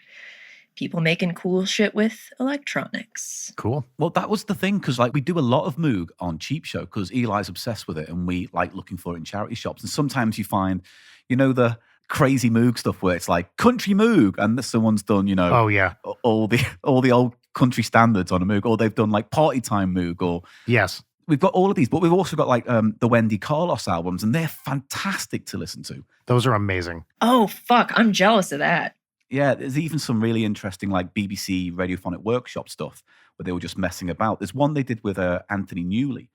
people making cool shit with electronics. Cool. Well, that was the thing, because we do a lot of Moog on Cheap Show because Eli's obsessed with it and we like looking for it in charity shops. And sometimes you find, the crazy Moog stuff where it's country Moog and someone's done, oh yeah, all the old country standards on a Moog, or they've done party time Moog, or yes. We've got all of these, but we've also got like the Wendy Carlos albums, and they're fantastic to listen to. Those are amazing. Oh, fuck. I'm jealous of that. Yeah, there's even some really interesting like BBC Radiophonic Workshop stuff where they were just messing about. There's one they did with Anthony Newley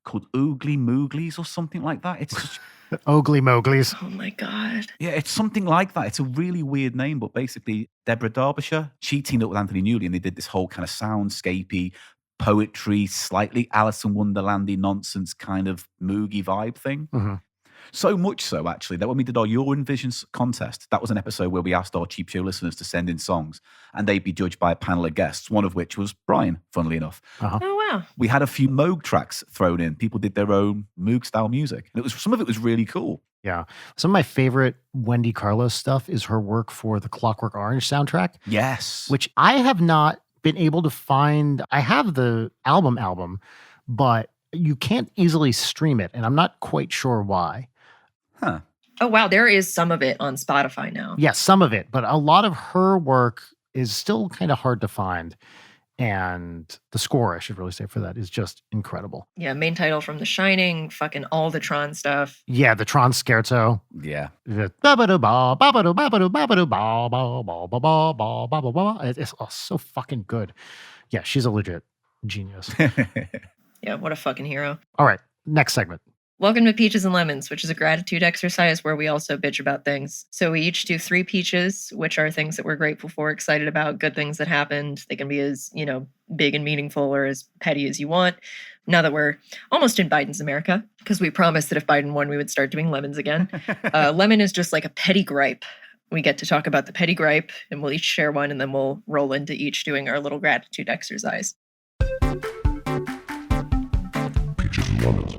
called Oogly Mooglies or something like that. It's such, Oogly Mowglies. Oh my God. yeah, it's something like that. It's a really weird name, but basically Deborah Derbyshire, she teamed up with Anthony Newley and they did this whole kind of soundscapey, poetry, slightly Alice in Wonderlandy nonsense kind of moogie vibe thing. Mhm. So much so, actually, that when we did our Your Envisions contest, that was an episode where we asked our Cheap Show listeners to send in songs and they'd be judged by a panel of guests, one of which was Brian, funnily enough. Uh-huh. Oh, wow. We had a few Moog tracks thrown in. People did their own Moog-style music. And some of it was really cool. Yeah. Some of my favorite Wendy Carlos stuff is her work for the Clockwork Orange soundtrack, Yes. which I have not been able to find. I have the album, but you can't easily stream it, and I'm not quite sure why. Huh. Oh, wow. There is some of it on Spotify now. Yes, some of it, but a lot of her work is still kind of hard to find. And the score, I should really say, for that is just incredible. Yeah, main title from The Shining, fucking all the Tron stuff. Yeah, the Tron Scherzo. Yeah. It's so fucking good. Yeah, she's a legit genius. Yeah, what a fucking hero. All right, next segment. Welcome to Peaches and Lemons, which is a gratitude exercise where we also bitch about things. So we each do 3 peaches, which are things that we're grateful for, excited about, good things that happened. They can be as, big and meaningful or as petty as you want. Now that we're almost in Biden's America, because we promised that if Biden won, we would start doing lemons again. Lemon is just like a petty gripe. We get to talk about the petty gripe, and we'll each share one, and then we'll roll into each doing our little gratitude exercise. Peaches and lemons.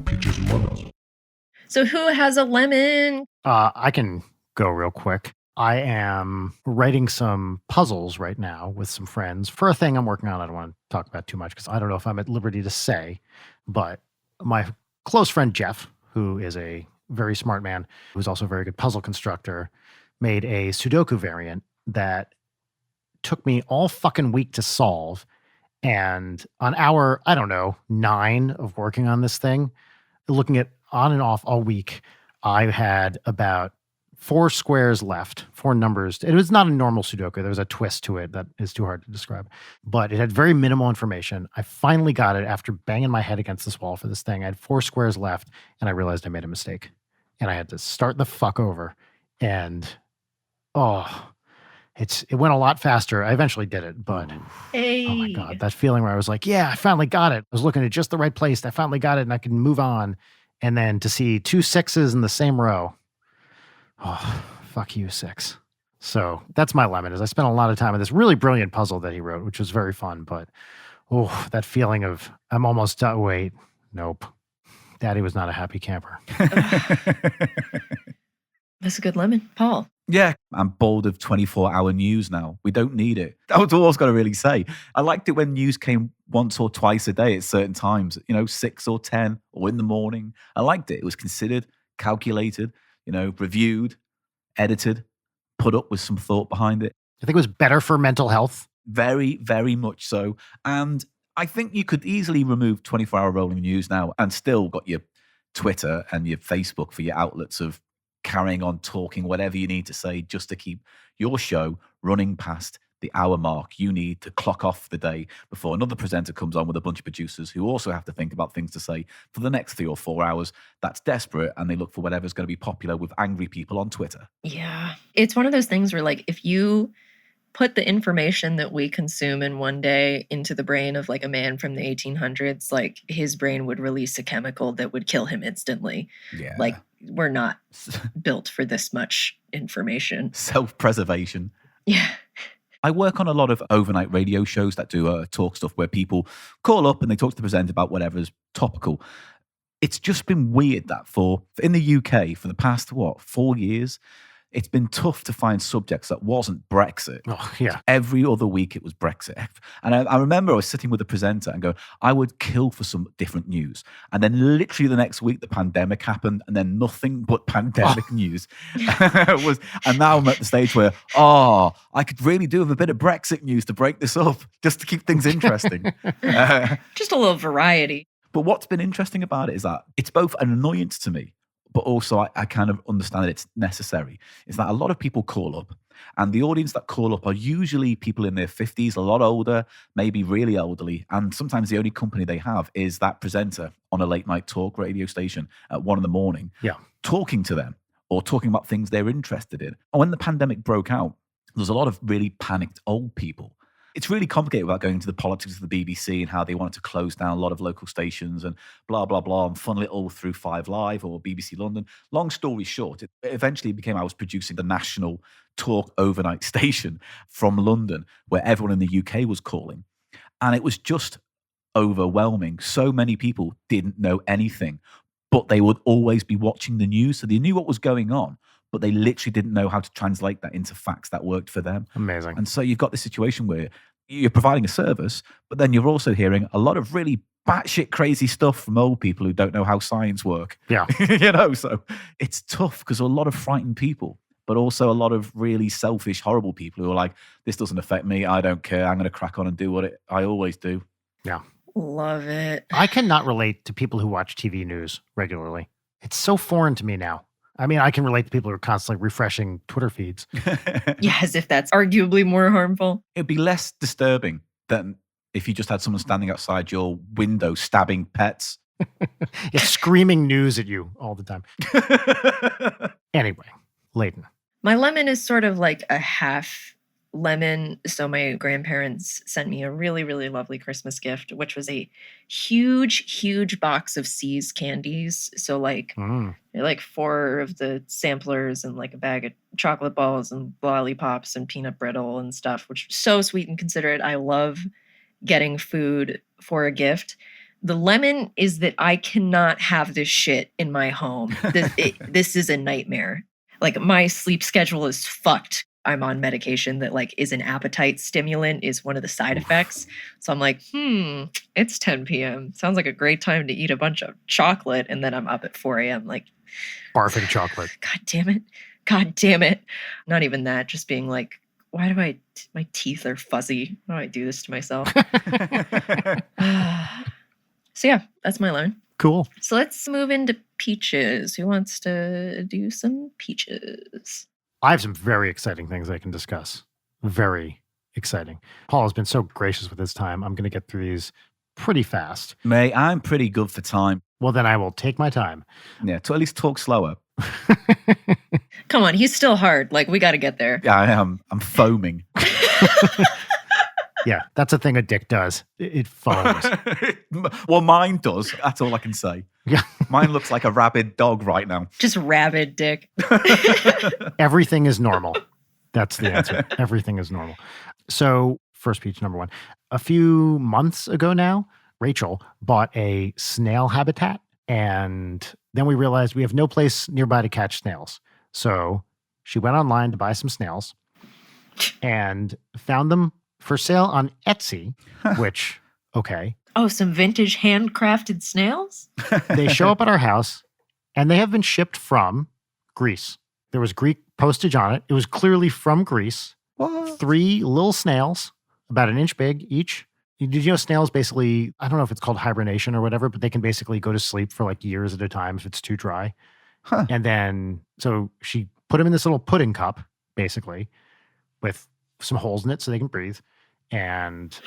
Peaches and lemons. So who has a lemon? I can go real quick. I am writing some puzzles right now with some friends for a thing I'm working on. I don't want to talk about too much because I don't know if I'm at liberty to say, but my close friend Jeff, who is a very smart man, who's also a very good puzzle constructor, made a Sudoku variant that took me all fucking week to solve. And on hour, 9 of working on this thing, looking at on and off all week, I had about 4 squares left, 4 numbers. It was not a normal Sudoku. There was a twist to it that is too hard to describe, but it had very minimal information. I finally got it after banging my head against this wall for this thing. I had 4 squares left and I realized I made a mistake and I had to start the fuck over. And it went a lot faster. I eventually did it, but Hey. oh my God, that feeling where I was like, yeah, I finally got it. I was looking at just the right place. I finally got it and I can move on. And then to see 2 6s in the same row. Oh, fuck you, 6. So that's my lemon is I spent a lot of time on this really brilliant puzzle that he wrote, which was very fun. But that feeling of I'm almost done. Wait, nope. Daddy was not a happy camper. That's a good lemon. Paul. Yeah, I'm bored of 24-hour news now. We don't need it. That was all I was going to really say. I liked it when news came once or twice a day at certain times, 6 or 10 or in the morning. I liked it. It was considered, calculated, reviewed, edited, put up with some thought behind it. I think it was better for mental health. Very, very much so. And I think you could easily remove 24-hour rolling news now and still got your Twitter and your Facebook for your outlets of carrying on talking whatever you need to say just to keep your show running past the hour mark you need to clock off the day before another presenter comes on with a bunch of producers who also have to think about things to say for the next 3 or 4 hours. That's desperate, and they look for whatever's going to be popular with angry people on Twitter. Yeah. It's one of those things where, like, if you put the information that we consume in one day into the brain of, like, a man from the 1800s, like, his brain would release a chemical that would kill him instantly. Yeah. Like, we're not built for this much information. Self-preservation. Yeah. I work on a lot of overnight radio shows that do talk stuff where people call up and they talk to the presenter about whatever's topical. It's just been weird that in the UK for the past, 4 years, It's been tough to find subjects that wasn't Brexit. Oh, yeah. Every other week it was Brexit. And I remember I was sitting with a presenter and go, I would kill for some different news. And then literally the next week, the pandemic happened, and then nothing but pandemic news and now I'm at the stage where, I could really do with a bit of Brexit news to break this up, just to keep things interesting. Just a little variety. But what's been interesting about it is that it's both an annoyance to me, but also I kind of understand that it's necessary. Is that a lot of people call up, and the audience that call up are usually people in their 50s, a lot older, maybe really elderly, and sometimes the only company they have is that presenter on a late night talk radio station at 1 a.m, talking to them or talking about things they're interested in. And when the pandemic broke out, there's a lot of really panicked old people. It's really complicated without going into the politics of the BBC and how they wanted to close down a lot of local stations and blah, blah, blah, and funnel it all through 5 Live or BBC London. Long story short, it eventually became I was producing the national talk overnight station from London where everyone in the UK was calling. And it was just overwhelming. So many people didn't know anything, but they would always be watching the news. So they knew what was going on, but they literally didn't know how to translate that into facts that worked for them. Amazing. And so you've got this situation where you're providing a service, but then you're also hearing a lot of really batshit crazy stuff from old people who don't know how science work. Yeah. So it's tough because a lot of frightened people, but also a lot of really selfish, horrible people who are like, this doesn't affect me. I don't care. I'm going to crack on and do what I always do. Yeah. Love it. I cannot relate to people who watch TV news regularly. It's so foreign to me now. I mean, I can relate to people who are constantly refreshing Twitter feeds. Yeah, as if that's arguably more harmful. It'd be less disturbing than if you just had someone standing outside your window stabbing pets. Yeah, screaming news at you all the time. Anyway, Leighton. My lemon is sort of like a half lemon. So my grandparents sent me a really, really lovely Christmas gift, which was a huge box of C's candies. So like 4 of the samplers and like a bag of chocolate balls and lollipops and peanut brittle and stuff, which is so sweet and considerate. I love getting food for a gift. The lemon is that I cannot have this shit in my home. This is a nightmare. Like my sleep schedule is fucked. I'm on medication that like is an appetite stimulant, is one of the side effects. So I'm like, it's 10 p.m. Sounds like a great time to eat a bunch of chocolate. And then I'm up at 4 a.m. like Barfing chocolate. God damn it. Not even that, just being like, why do my teeth are fuzzy? Why do I do this to myself? So yeah, that's my line. Cool. So let's move into peaches. Who wants to do some peaches? I have some very exciting things I can discuss. Very exciting. Paul has been so gracious with his time. I'm going to get through these pretty fast. Mate, I'm pretty good for time. Well, then I will take my time. Yeah, to at least talk slower. Come on, he's still hard. Like, we got to get there. Yeah, I am. I'm foaming. Yeah, that's a thing a dick does. It foams. Well, mine does. That's all I can say. Yeah. Mine looks like a rabid dog right now. Just rabid dick. Everything is normal. That's the answer. Everything is normal. So, first peach number 1. A few months ago now, Rachel bought a snail habitat, and then we realized we have no place nearby to catch snails. So she went online to buy some snails and found them for sale on Etsy, which, okay. Oh, some vintage handcrafted snails? They show up at our house, and they have been shipped from Greece. There was Greek postage on it. It was clearly from Greece. What? 3 little snails, about an inch big each. Did you know snails basically, I don't know if it's called hibernation or whatever, but they can basically go to sleep for like years at a time if it's too dry. Huh. And then, so she put them in this little pudding cup, basically, with some holes in it so they can breathe, and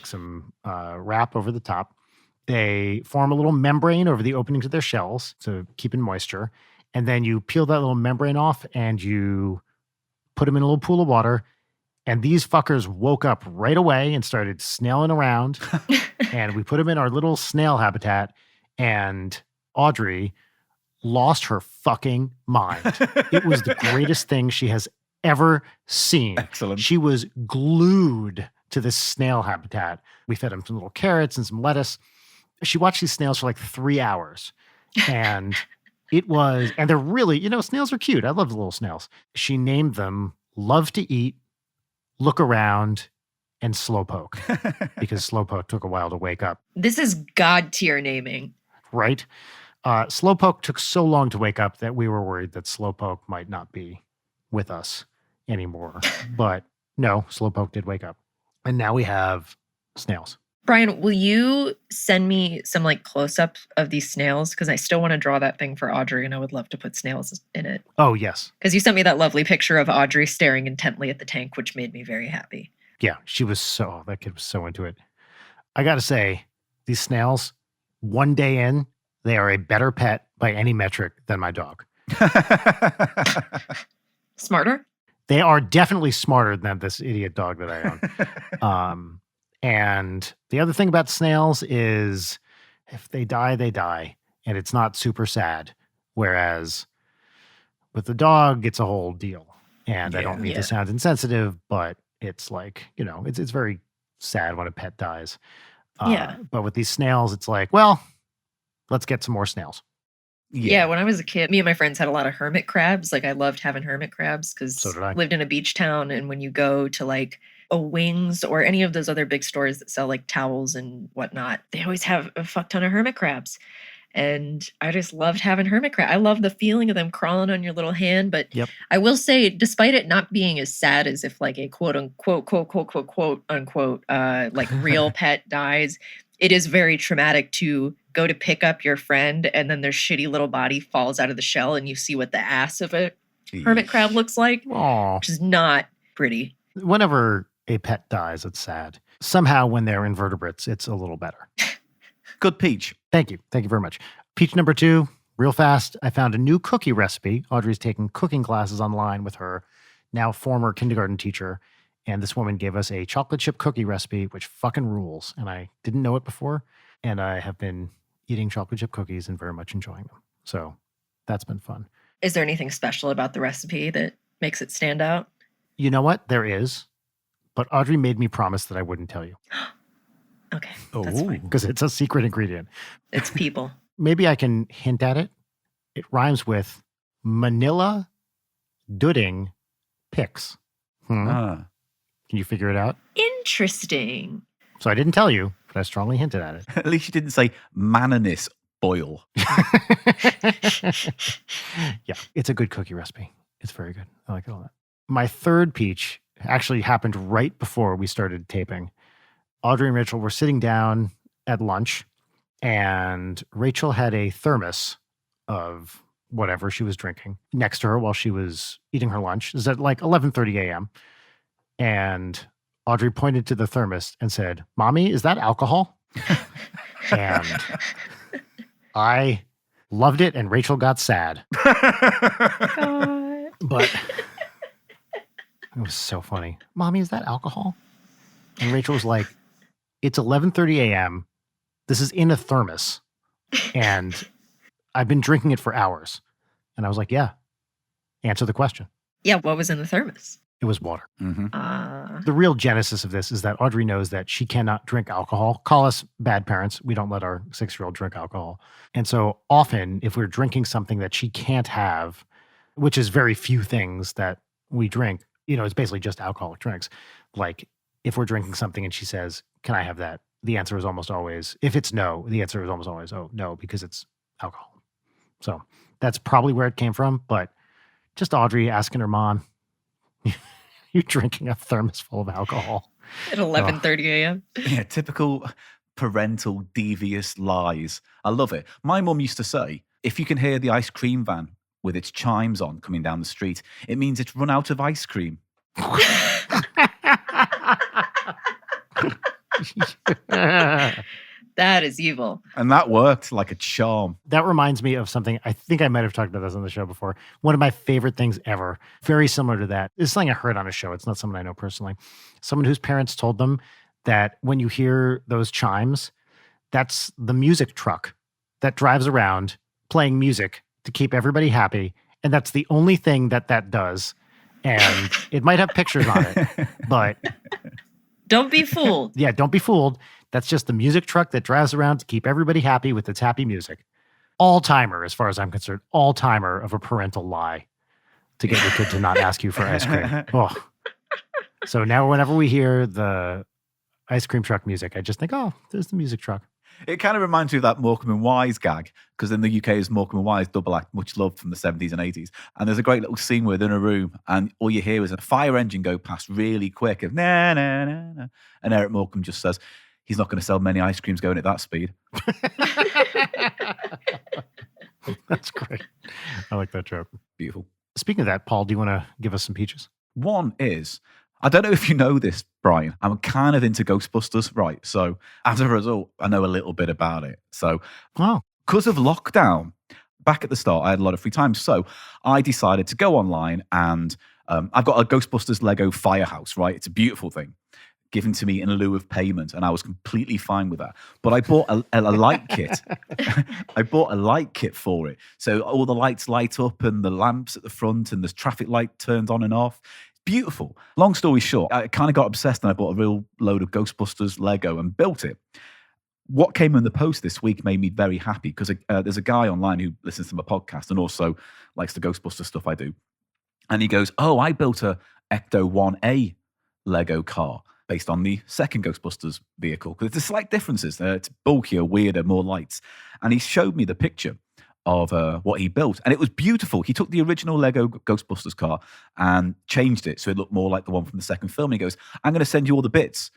some wrap over the top. They form a little membrane over the openings of their shells to keep in moisture. And then you peel that little membrane off and you put them in a little pool of water. And these fuckers woke up right away and started snailing around. And we put them in our little snail habitat. And Audrey lost her fucking mind. It was the greatest thing she has ever seen. Excellent. She was glued to this snail habitat. We fed him some little carrots and some lettuce. She watched these snails for like 3 hours. And It was, and they're really, snails are cute. I love the little snails. She named them Love to Eat, Look Around, and Slowpoke because Slowpoke took a while to wake up, This is god tier naming. right? Slowpoke took so long to wake up that we were worried that Slowpoke might not be with us anymore. But no, Slowpoke did wake up. And now we have snails. Brian, will you send me some like close-ups of these snails? Because I still want to draw that thing for Audrey, and I would love to put snails in it. Oh, yes. Because you sent me that lovely picture of Audrey staring intently at the tank, which made me very happy. Yeah, that kid was so into it. I got to say, these snails, one day in, they are a better pet by any metric than my dog. Smarter? They are definitely smarter than this idiot dog that I own. And the other thing about snails is if they die, they die. And it's not super sad. Whereas with the dog, it's a whole deal. And I don't mean to sound insensitive, but it's like, it's very sad when a pet dies. But with these snails, it's like, well, let's get some more snails. Yeah, when I was a kid, me and my friends had a lot of hermit crabs. Like I loved having hermit crabs because So did I. I lived in a beach town. And when you go to like a Wings or any of those other big stores that sell like towels and whatnot, they always have a fuck ton of hermit crabs. And I just loved having hermit crab. I love the feeling of them crawling on your little hand. But I will say, despite it not being as sad as if like a quote unquote, like real pet dies, it is very traumatic to go to pick up your friend and then their shitty little body falls out of the shell and you see what the ass of a hermit crab looks like, Aww. which is not pretty. Whenever a pet dies, it's sad. Somehow when they're invertebrates, it's a little better. Good peach. Thank you. Thank you very much. Peach number 2, real fast. I found a new cookie recipe. Audrey's taking cooking classes online with her now former kindergarten teacher. And this woman gave us a chocolate chip cookie recipe, which fucking rules. And I didn't know it before. And I have been eating chocolate chip cookies and very much enjoying them. So that's been fun. Is there anything special about the recipe that makes it stand out? You know what? There is. But Audrey made me promise that I wouldn't tell you. Okay, that's fine. Because it's a secret ingredient. It's people. Maybe I can hint at it. It rhymes with Manila Dudding Pix. Can you figure it out? Interesting. So I didn't tell you, but I strongly hinted at it. At least you didn't say mananis boil. Yeah, it's a good cookie recipe. It's very good. I like it a lot. My third peach actually happened right before we started taping. Audrey and Rachel were sitting down at lunch, and Rachel had a thermos of whatever she was drinking next to her while she was eating her lunch. It was at like 11:30 a.m. And Audrey pointed to the thermos and said, "Mommy, is that alcohol?" And I loved it, and Rachel got sad. God. But it was so funny. "Mommy, is that alcohol?" And Rachel was like, "It's 11:30 a.m. This is in a thermos. And I've been drinking it for hours." And I was like, "Yeah, answer the question." Yeah, what was in the thermos? It was water. Mm-hmm. The real genesis of this is that Audrey knows that she cannot drink alcohol. Call us bad parents. We don't let our 6-year-old drink alcohol. And so often, if we're drinking something that she can't have, which is very few things that we drink, it's basically just alcoholic drinks. Like if we're drinking something and she says, "Can I have that?" The answer is almost always, if it's no, the answer is almost always, "Oh, no," because it's alcohol. So that's probably where it came from. But just Audrey asking her mom, "You're drinking a thermos full of alcohol." At 11:30 a.m. Yeah, typical parental devious lies. I love it. My mum used to say, if you can hear the ice cream van with its chimes on coming down the street, it means it's run out of ice cream. That is evil. And that worked like a charm. That reminds me of something. I think I might have talked about this on the show before. One of my favorite things ever, very similar to that. It's something I heard on a show. It's not someone I know personally. Someone whose parents told them that when you hear those chimes, that's the music truck that drives around playing music to keep everybody happy. And that's the only thing that does. And it might have pictures on it, but Don't be fooled. yeah, don't be fooled. That's just the music truck that drives around to keep everybody happy with its happy music. all-timer, as far as I'm concerned, all-timer of a parental lie to get your kid to not ask you for ice cream. Oh. So now whenever we hear the ice cream truck music, I just think, oh, there's the music truck. It kind of reminds me of that Morecambe and Wise gag, because in the UK is Morecambe and Wise double act, much loved from the 70s and 80s. And there's a great little scene where they're in a room and all you hear is a fire engine go past really quick of na na na na. And Eric Morecambe just says, he's not going to sell many ice creams going at that speed. That's great. I like that joke. Beautiful. Speaking of that, Paul, do you want to give us some peaches? One is, I don't know if you know this, Brian, I'm kind of into Ghostbusters, right? So as a result, I know a little bit about it. So because of lockdown, back at the start, I had a lot of free time. So I decided to go online and I've got a Ghostbusters Lego firehouse, right? It's a beautiful thing given to me in lieu of payment, and I was completely fine with that. But I bought a light kit. I bought a light kit for it. So all the lights light up and the lamps at the front and the traffic light turns on and off. Beautiful. Long story short, I kind of got obsessed and I bought a real load of Ghostbusters Lego and built it. What came in the post this week made me very happy because there's a guy online who listens to my podcast and also likes the Ghostbusters stuff I do. And he goes, oh, I built a Ecto 1A Lego car based on the second Ghostbusters vehicle. Because there's slight differences. It's bulkier, weirder, more lights. And he showed me the picture of what he built. And it was beautiful. He took the original Lego Ghostbusters car and changed it so it looked more like the one from the second film. And he goes, I'm going to send you all the bits.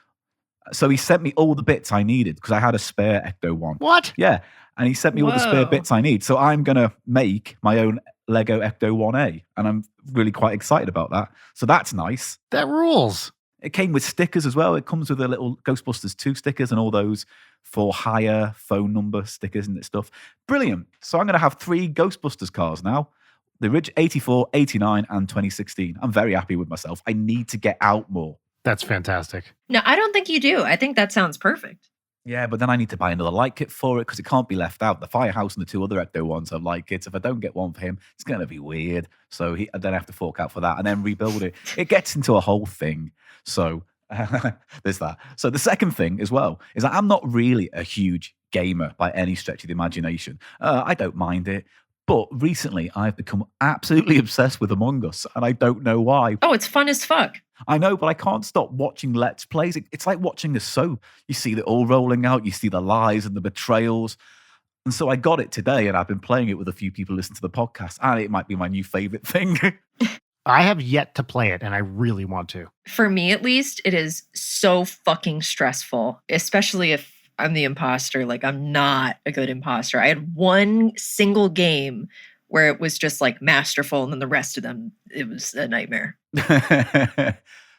So he sent me all the bits I needed because I had a spare Ecto 1. What? Yeah. And he sent me all the spare bits I need. So I'm going to make my own Lego Ecto 1A. And I'm really quite excited about that. So that's nice. That rules. It came with stickers as well. It comes with a little Ghostbusters 2 stickers and all those for hire phone number stickers and stuff. Brilliant. So I'm going to have 3 Ghostbusters cars now. The original 84, 89, and 2016. I'm very happy with myself. I need to get out more. That's fantastic. No, I don't think you do. I think that sounds perfect. Yeah, but then I need to buy another light kit for it because it can't be left out. The firehouse and the 2 other Ecto ones have light kits. If I don't get one for him, it's going to be weird. So then I have to fork out for that and then rebuild it. It gets into a whole thing. So there's that. So the second thing as well is that I'm not really a huge gamer by any stretch of the imagination. I don't mind it. But recently I've become absolutely obsessed with Among Us and I don't know why. Oh, it's fun as fuck. I know, but I can't stop watching Let's Plays. It's like watching a soap. You see it all rolling out. You see the lies and the betrayals. And so I got it today and I've been playing it with a few people listening to the podcast and it might be my new favorite thing. I have yet to play it and I really want to. For me, at least, it is so fucking stressful, especially if I'm the imposter. Like, I'm not a good imposter. I had one single game where it was just like masterful and then the rest of them, it was a nightmare.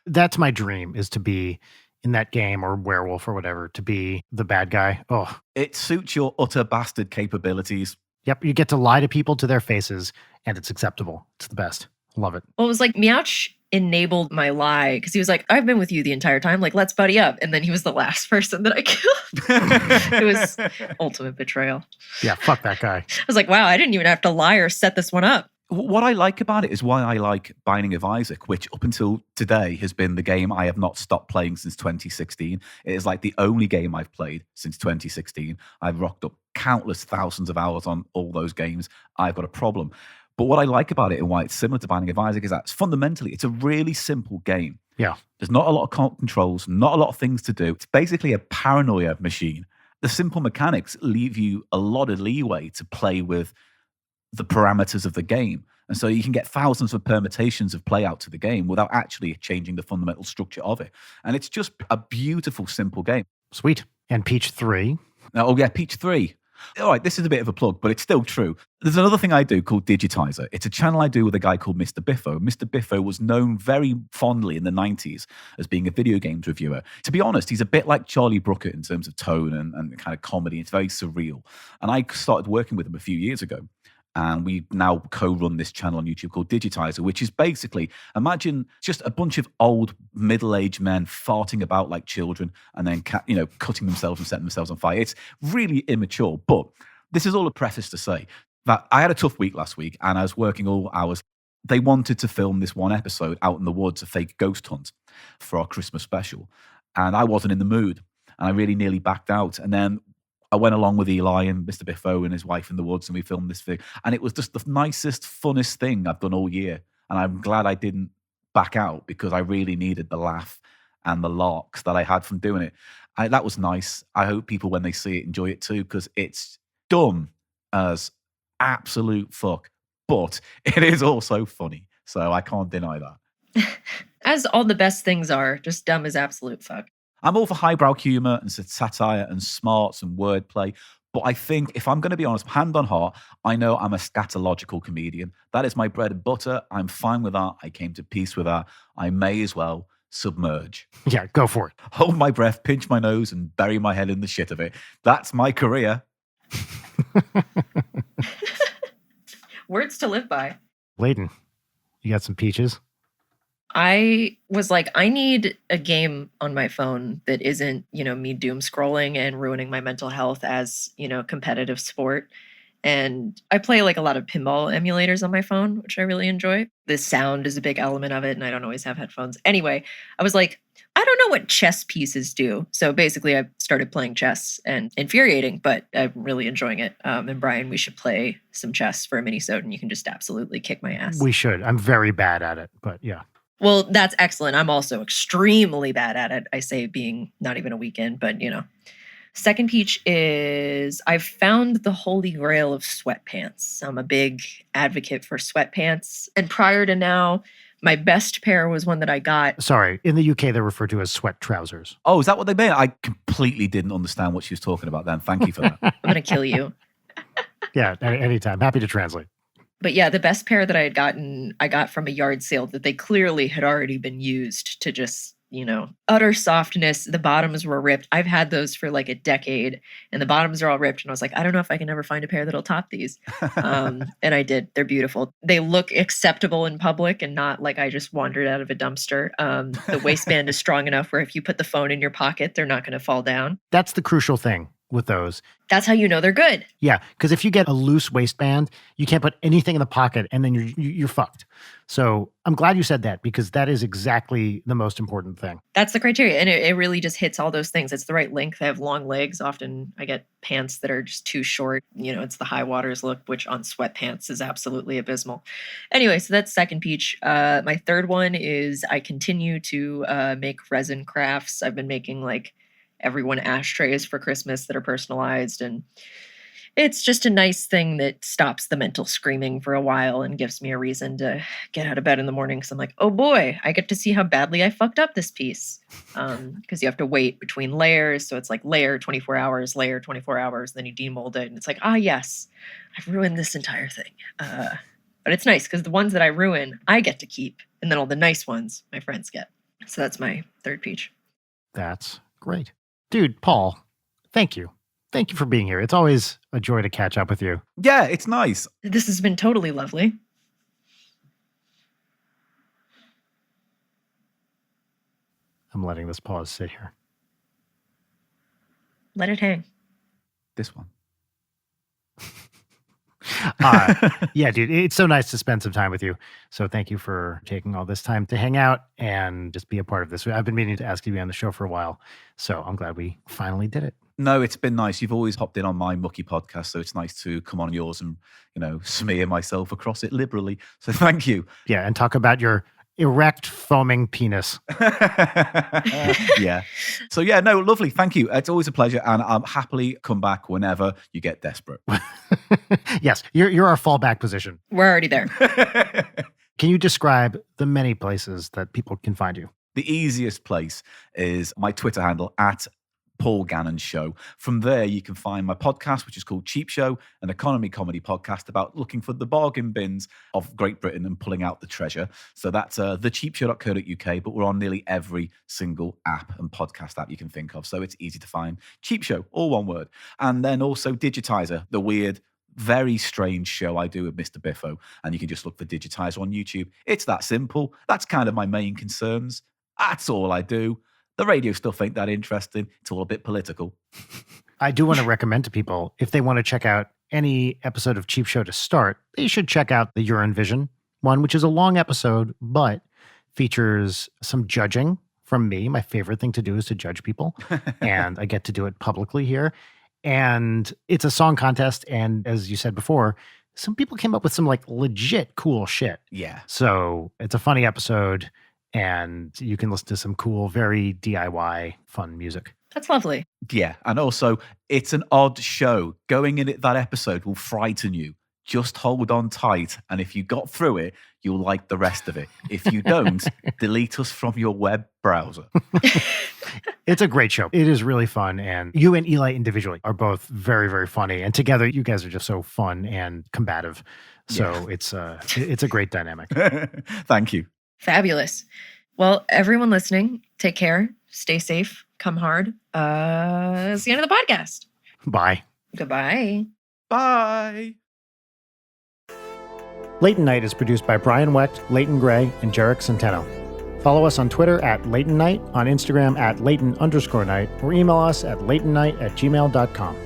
That's my dream, is to be in that game or werewolf or whatever, to be the bad guy. Oh, It suits your utter bastard capabilities. yep. You get to lie to people to their faces and it's acceptable. It's the best. Love it. Well, it was like Meowch enabled my lie because he was like, I've been with you the entire time. Like, let's buddy up. And then he was the last person that I killed. It was ultimate betrayal. Yeah, fuck that guy. I was like, wow, I didn't even have to lie or set this one up. What I like about it is why I like Binding of Isaac, which up until today has been the game I have not stopped playing since 2016. It is like the only game I've played since 2016. I've rocked up countless thousands of hours on all those games. I've got a problem. But what I like about it and why it's similar to Binding of Isaac is that fundamentally it's a really simple game. Yeah. There's not a lot of controls, not a lot of things to do. It's basically a paranoia machine. The simple mechanics leave you a lot of leeway to play with the parameters of the game. And so you can get thousands of permutations of play out to the game without actually changing the fundamental structure of it. And it's just a beautiful, simple game. Sweet. And Peach 3. Oh, yeah, Peach 3. All right, this is a bit of a plug, but it's still true. There's another thing I do called Digitizer. It's a channel I do with a guy called Mr. Biffo. Mr. Biffo was known very fondly in the 90s as being a video games reviewer. To be honest, he's a bit like Charlie Brooker in terms of tone and kind of comedy. It's very surreal. And I started working with him a few years ago. And we now co-run this channel on YouTube called Digitizer, which is basically, imagine just a bunch of old middle-aged men farting about like children and then cutting themselves and setting themselves on fire. It's really immature. But this is all a preface to say that I had a tough week last week and I was working all hours. They wanted to film this one episode out in the woods, a fake ghost hunt for our Christmas special. And I wasn't in the mood. And I really nearly backed out. And then I went along with Eli and Mr. Biffo and his wife in the woods, and we filmed this thing. And it was just the nicest, funnest thing I've done all year. And I'm glad I didn't back out because I really needed the laugh and the larks that I had from doing it. That was nice. I hope people, when they see it, enjoy it too, because it's dumb as absolute fuck. But it is also funny. So I can't deny that. As all the best things are, just dumb as absolute fuck. I'm all for highbrow humor and satire and smarts and wordplay. But I think, if I'm going to be honest, hand on heart, I know I'm a scatological comedian. That is my bread and butter. I'm fine with that. I came to peace with that. I may as well submerge. Yeah, go for it. Hold my breath, pinch my nose, and bury my head in the shit of it. That's my career. Words to live by. Layden, you got some peaches? I was like, I need a game on my phone that isn't, me doom scrolling and ruining my mental health as, competitive sport. And I play like a lot of pinball emulators on my phone, which I really enjoy. The sound is a big element of it, and I don't always have headphones. Anyway, I was like, I don't know what chess pieces do. So basically, I started playing chess, and infuriating, but I'm really enjoying it. And Brian, we should play some chess for a mini-sode, and you can just absolutely kick my ass. We should. I'm very bad at it, but yeah. Well, that's excellent. I'm also extremely bad at it. I say being not even a weekend, but Second peach is I've found the holy grail of sweatpants. I'm a big advocate for sweatpants. And prior to now, my best pair was one that I got. Sorry, in the UK, they're referred to as sweat trousers. Oh, is that what they meant? I completely didn't understand what she was talking about then. Thank you for that. I'm going to kill you. Yeah, anytime. Happy to translate. But yeah, the best pair that I had gotten, I got from a yard sale that they clearly had already been used to just, utter softness. The bottoms were ripped. I've had those for like a decade, and the bottoms are all ripped. And I was like, I don't know if I can ever find a pair that'll top these. And I did. They're beautiful. They look acceptable in public and not like I just wandered out of a dumpster. The waistband is strong enough where if you put the phone in your pocket, they're not going to fall down. That's the crucial thing with those. That's how you know they're good. Yeah, because if you get a loose waistband, you can't put anything in the pocket, and then you're fucked. So I'm glad you said that, because that is exactly the most important thing. That's the criteria, and it really just hits all those things. It's the right length. I have long legs. Often I get pants that are just too short. It's the high waters look, which on sweatpants is absolutely abysmal. Anyway, so that's second peach. My third one is I continue to make resin crafts. I've been making like everyone ashtrays for Christmas that are personalized, and it's just a nice thing that stops the mental screaming for a while and gives me a reason to get out of bed in the morning, because I'm like, oh boy, I get to see how badly I fucked up this piece, because you have to wait between layers. So it's like layer 24 hours, layer 24 hours, then you demold it, and it's like, yes, I've ruined this entire thing. But it's nice because the ones that I ruin, I get to keep, and then all the nice ones my friends get. So that's my third peach. That's great. Dude, Paul, thank you. Thank you for being here. It's always a joy to catch up with you. Yeah, it's nice. This has been totally lovely. I'm letting this pause sit here. Let it hang. This one. Yeah, dude, it's so nice to spend some time with you. So thank you for taking all this time to hang out and just be a part of this. I've been meaning to ask you to be on the show for a while, so I'm glad we finally did it. No, it's been nice. You've always hopped in on my mucky podcast, so it's nice to come on yours and, smear myself across it liberally. So thank you. Yeah, and talk about your erect foaming penis. Yeah. So yeah, no, lovely. Thank you. It's always a pleasure, and I'll happily come back whenever you get desperate. Yes, you're our fallback position. We're already there. Can you describe the many places that people can find you? The easiest place is my Twitter handle at Paul Gannon Show. From there, you can find my podcast, which is called Cheap Show, an economy comedy podcast about looking for the bargain bins of Great Britain and pulling out the treasure. So that's thecheapshow.co.uk, but we're on nearly every single app and podcast app you can think of. So it's easy to find. Cheap Show, all one word. And then also Digitizer, the weird, very strange show I do with Mr. Biffo. And you can just look for Digitizer on YouTube. It's that simple. That's kind of my main concerns. That's all I do. The radio stuff ain't that interesting. It's all a bit political. I do want to recommend to people, if they want to check out any episode of Cheap Show to start, they should check out the Urine Vision one, which is a long episode, but features some judging from me. My favorite thing to do is to judge people, and I get to do it publicly here. And it's a song contest. And as you said before, some people came up with some like legit cool shit. Yeah. So it's a funny episode and you can listen to some cool, very DIY fun music. That's lovely. Yeah. And also, it's an odd show. Going in at that episode will frighten you. Just hold on tight. And if you got through it, you'll like the rest of it. If you don't, delete us from your web browser. It's a great show. It is really fun. And you and Eli individually are both very, very funny. And together, you guys are just so fun and combative. So it's a great dynamic. Thank you. Fabulous. Well, everyone listening, take care, stay safe, come hard. It's the end of the podcast. Bye. Goodbye. Bye. Leighton Night is produced by Brian Wecht, Leighton Gray, and Jarek Centeno. Follow us on Twitter at Leighton Night, on Instagram at Leighton_Night, or email us at leightonnight@gmail.com.